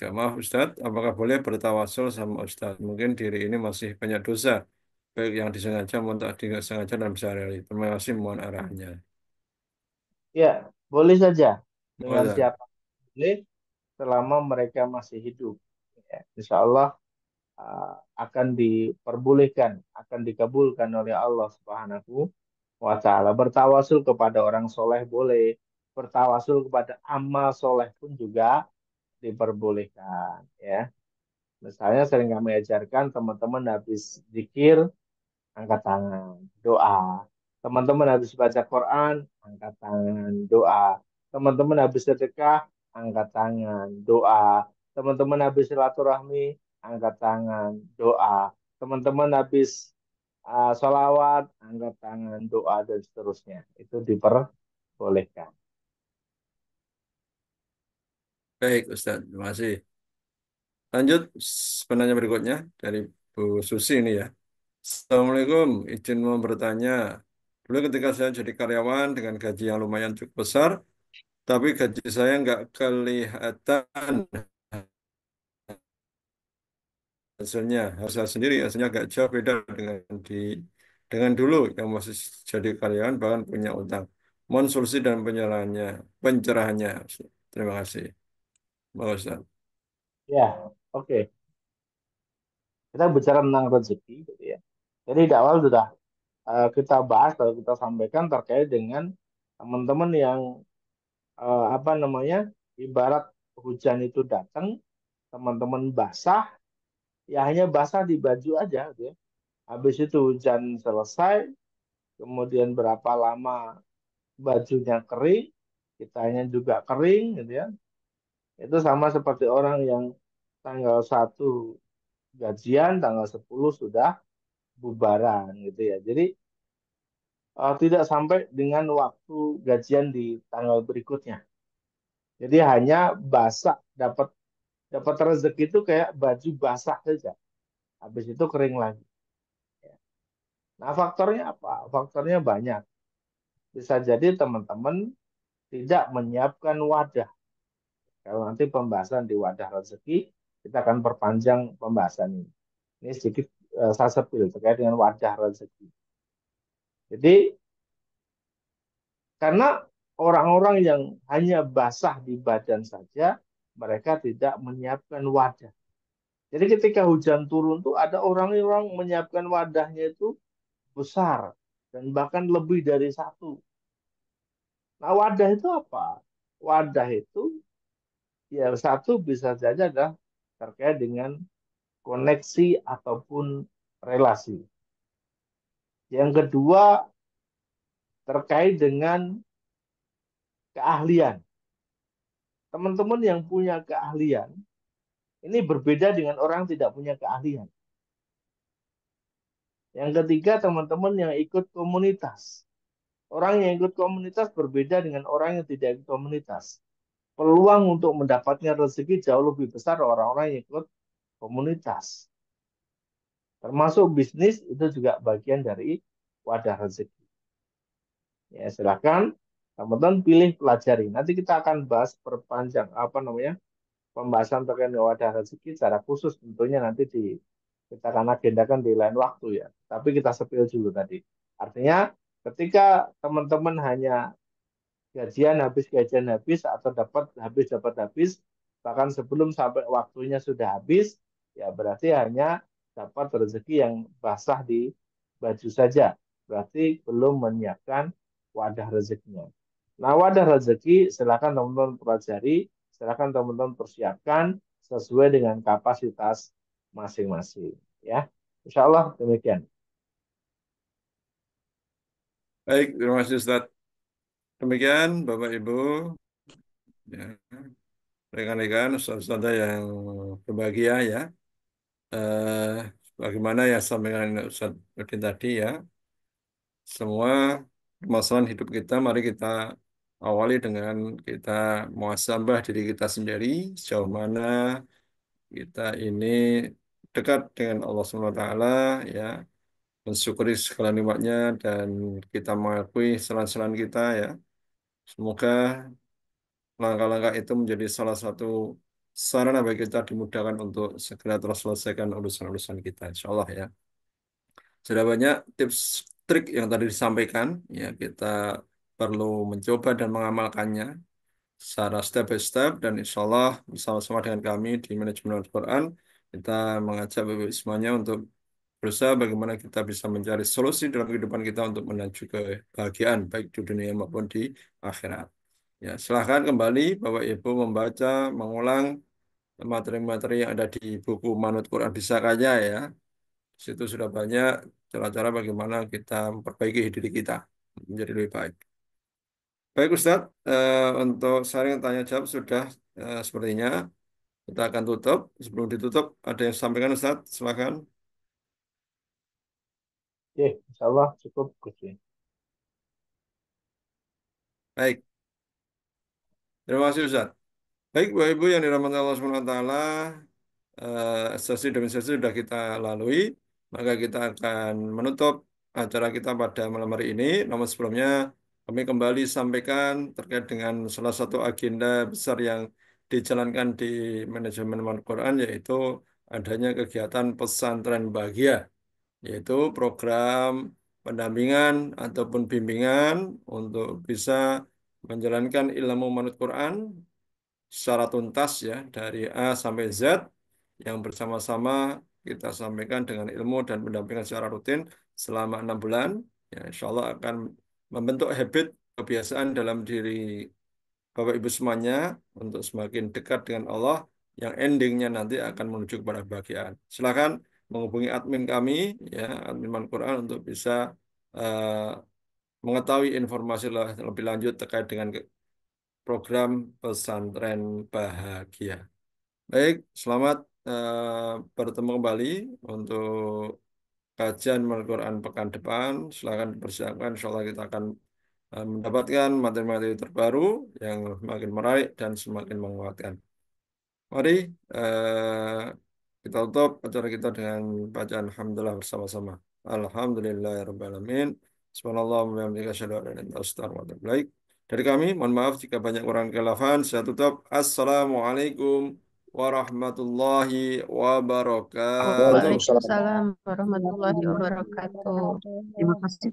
maaf Ustadz, apakah boleh bertawasul sama Ustadz? Mungkin diri ini masih banyak dosa, baik yang disengaja maupun tak disengaja dalam sehari-hari. Terima kasih, mohon arahnya. Ya, boleh saja Oh, dengan Ustadz. siapa boleh selama mereka masih hidup. Ya, insya Allah akan diperbolehkan, akan dikabulkan oleh Allah Subhanahu wa Ta'ala. Bertawasul kepada orang soleh boleh, bertawasul kepada amal soleh pun juga diperbolehkan. Ya, misalnya sering kami ajarkan teman-teman habis zikir, angkat tangan, doa. Teman-teman habis baca Quran, angkat tangan, doa. Teman-teman habis sedekah, angkat tangan, doa. Teman-teman habis silaturahmi, angkat tangan, doa. Teman-teman habis sholawat, angkat tangan, doa, dan seterusnya. Itu diperbolehkan. Baik, Ustadz. Terima kasih. Lanjut, penanya berikutnya dari Bu Susi ini ya. Assalamualaikum, izin mau bertanya. Dulu ketika saya jadi karyawan dengan gaji yang lumayan cukup besar, tapi gaji saya nggak kelihatan hasilnya. Hasil sendiri hasilnya agak jauh beda dengan dulu yang masih jadi karyawan bahkan punya utang. Mohon solusi dan pencerahannya. Terima kasih. Bagus, Ustaz. Ya, oke. Kita bicara tentang rezeki, gitu ya. Jadi di awal sudah kita bahas, kalau kita sampaikan terkait dengan teman-teman yang apa namanya, ibarat hujan itu datang, teman-teman basah, ya hanya basah di baju aja, gitu ya. Habis itu hujan selesai, kemudian berapa lama bajunya kering, kitanya juga kering, gitu ya. Itu sama seperti orang yang tanggal 1 gajian, tanggal 10 sudah bubaran, gitu ya. Jadi tidak sampai dengan waktu gajian di tanggal berikutnya. Jadi hanya basah dapat dapat rezeki itu kayak baju basah saja. Habis itu kering lagi. Nah, faktornya apa? Faktornya banyak. Bisa jadi teman-teman tidak menyiapkan wadah. Kalau nanti pembahasan di wadah rezeki, kita akan perpanjang pembahasan ini. Ini sedikit saya sepil terkait dengan wadah rezeki. Jadi, karena orang-orang yang hanya basah di badan saja, mereka tidak menyiapkan wadah. Jadi ketika hujan turun tuh ada orang-orang menyiapkan wadahnya itu besar dan bahkan lebih dari satu. Nah, wadah itu apa? Wadah itu ya satu bisa saja adalah terkait dengan koneksi ataupun relasi. Yang kedua terkait dengan keahlian. Teman-teman yang punya keahlian ini berbeda dengan orang yang tidak punya keahlian. Yang ketiga teman-teman yang ikut komunitas. Orang yang ikut komunitas berbeda dengan orang yang tidak ikut komunitas. Peluang untuk mendapatkan rezeki jauh lebih besar orang-orang yang ikut komunitas. Termasuk bisnis itu juga bagian dari wadah rezeki. Ya, silakan teman-teman pilih pelajari. Nanti kita akan bahas perpanjang apa namanya pembahasan terkait dengan wadah rezeki secara khusus tentunya nanti kita akan agendakan di lain waktu ya. Tapi kita sepil dulu tadi. Artinya ketika teman-teman hanya gajian habis atau dapat habis bahkan sebelum sampai waktunya sudah habis ya berarti hanya dapat rezeki yang basah di baju saja berarti belum menyiapkan wadah rezekinya. Nah, wadah rezeki silakan teman-teman pelajari, silakan teman-teman persiapkan sesuai dengan kapasitas masing-masing ya. Insya Allah demikian. Baik, terima kasih Ustaz. Demikian Bapak Ibu, ya, rekan-rekan, Ustaz-Ustaz yang berbahagia ya. Eh, Bagaimana ya sampaikan Ustaz Nurdin tadi ya, semua permasalahan hidup kita, mari kita awali dengan kita muhasabah diri kita sendiri, sejauh mana kita ini dekat dengan Allah Subhanahu wa Taala ya, mensyukuri segala nikmatnya dan kita mengakui kesalahan-kesalahan kita ya. Semoga langkah-langkah itu menjadi salah satu sarana bagi kita dimudahkan untuk segera terselesaikan urusan-urusan kita, insya Allah ya. Sudah banyak tips trik yang tadi disampaikan, ya kita perlu mencoba dan mengamalkannya secara step by step dan insya Allah bersama-sama dengan kami di manajemen Al-Quran kita mengajak Bapak Ibu semuanya untuk berusaha bagaimana kita bisa mencari solusi dalam kehidupan kita untuk menuju kebahagiaan baik di dunia maupun di akhirat. Ya, silahkan kembali Bapak Ibu membaca, mengulang materi-materi yang ada di buku Manut Quran Bisakanya ya. Di situ sudah banyak cara-cara bagaimana kita memperbaiki diri kita menjadi lebih baik. Baik Ustadz, untuk sharing tanya jawab sudah sepertinya kita akan tutup. Sebelum ditutup, ada yang sampaikan Ustadz, silakan. Oke, insya Allah cukup Gus. Baik, terima kasih Ustadz. Baik, Bapak Ibu yang dirahmati Allah Subhanahu wa taala, sesi demi sesi sudah kita lalui, maka kita akan menutup acara kita pada malam hari ini. Namun sebelumnya kami kembali sampaikan terkait dengan salah satu agenda besar yang dijalankan di manajemen Al-Quran, yaitu adanya kegiatan pesantren bahagia, yaitu program pendampingan ataupun bimbingan untuk bisa menjalankan ilmu manut Quran secara tuntas ya dari A sampai Z yang bersama-sama kita sampaikan dengan ilmu dan pendampingan secara rutin selama 6 bulan. Ya, insya Allah akan membentuk habit kebiasaan dalam diri Bapak Ibu semuanya untuk semakin dekat dengan Allah yang endingnya nanti akan menuju kepada kebahagiaan. Silakan menghubungi admin kami ya, admin Man Quran untuk bisa eh, mengetahui informasi lebih lanjut terkait dengan program pesantren bahagia. Baik, selamat bertemu kembali untuk kajian Al-Quran pekan depan. Silakan dipersiapkan. Insya Allah kita akan mendapatkan materi-materi terbaru yang semakin menarik dan semakin menguatkan. Mari eh, kita tutup acara kita dengan bacaan Alhamdulillah bersama-sama. Alhamdulillahirrahmanirrahim. Subhanallah wa bihamdihi asyhadu an la ilaha illa anta astaghfiruka wa atubu ilaik. Dari kami, mohon maaf jika banyak kurang kelafan. Saya tutup. Assalamualaikum warahmatullahi wabarakatuh. Waalaikumsalam. Waalaikumsalam warahmatullahi wabarakatuh. Terima kasih.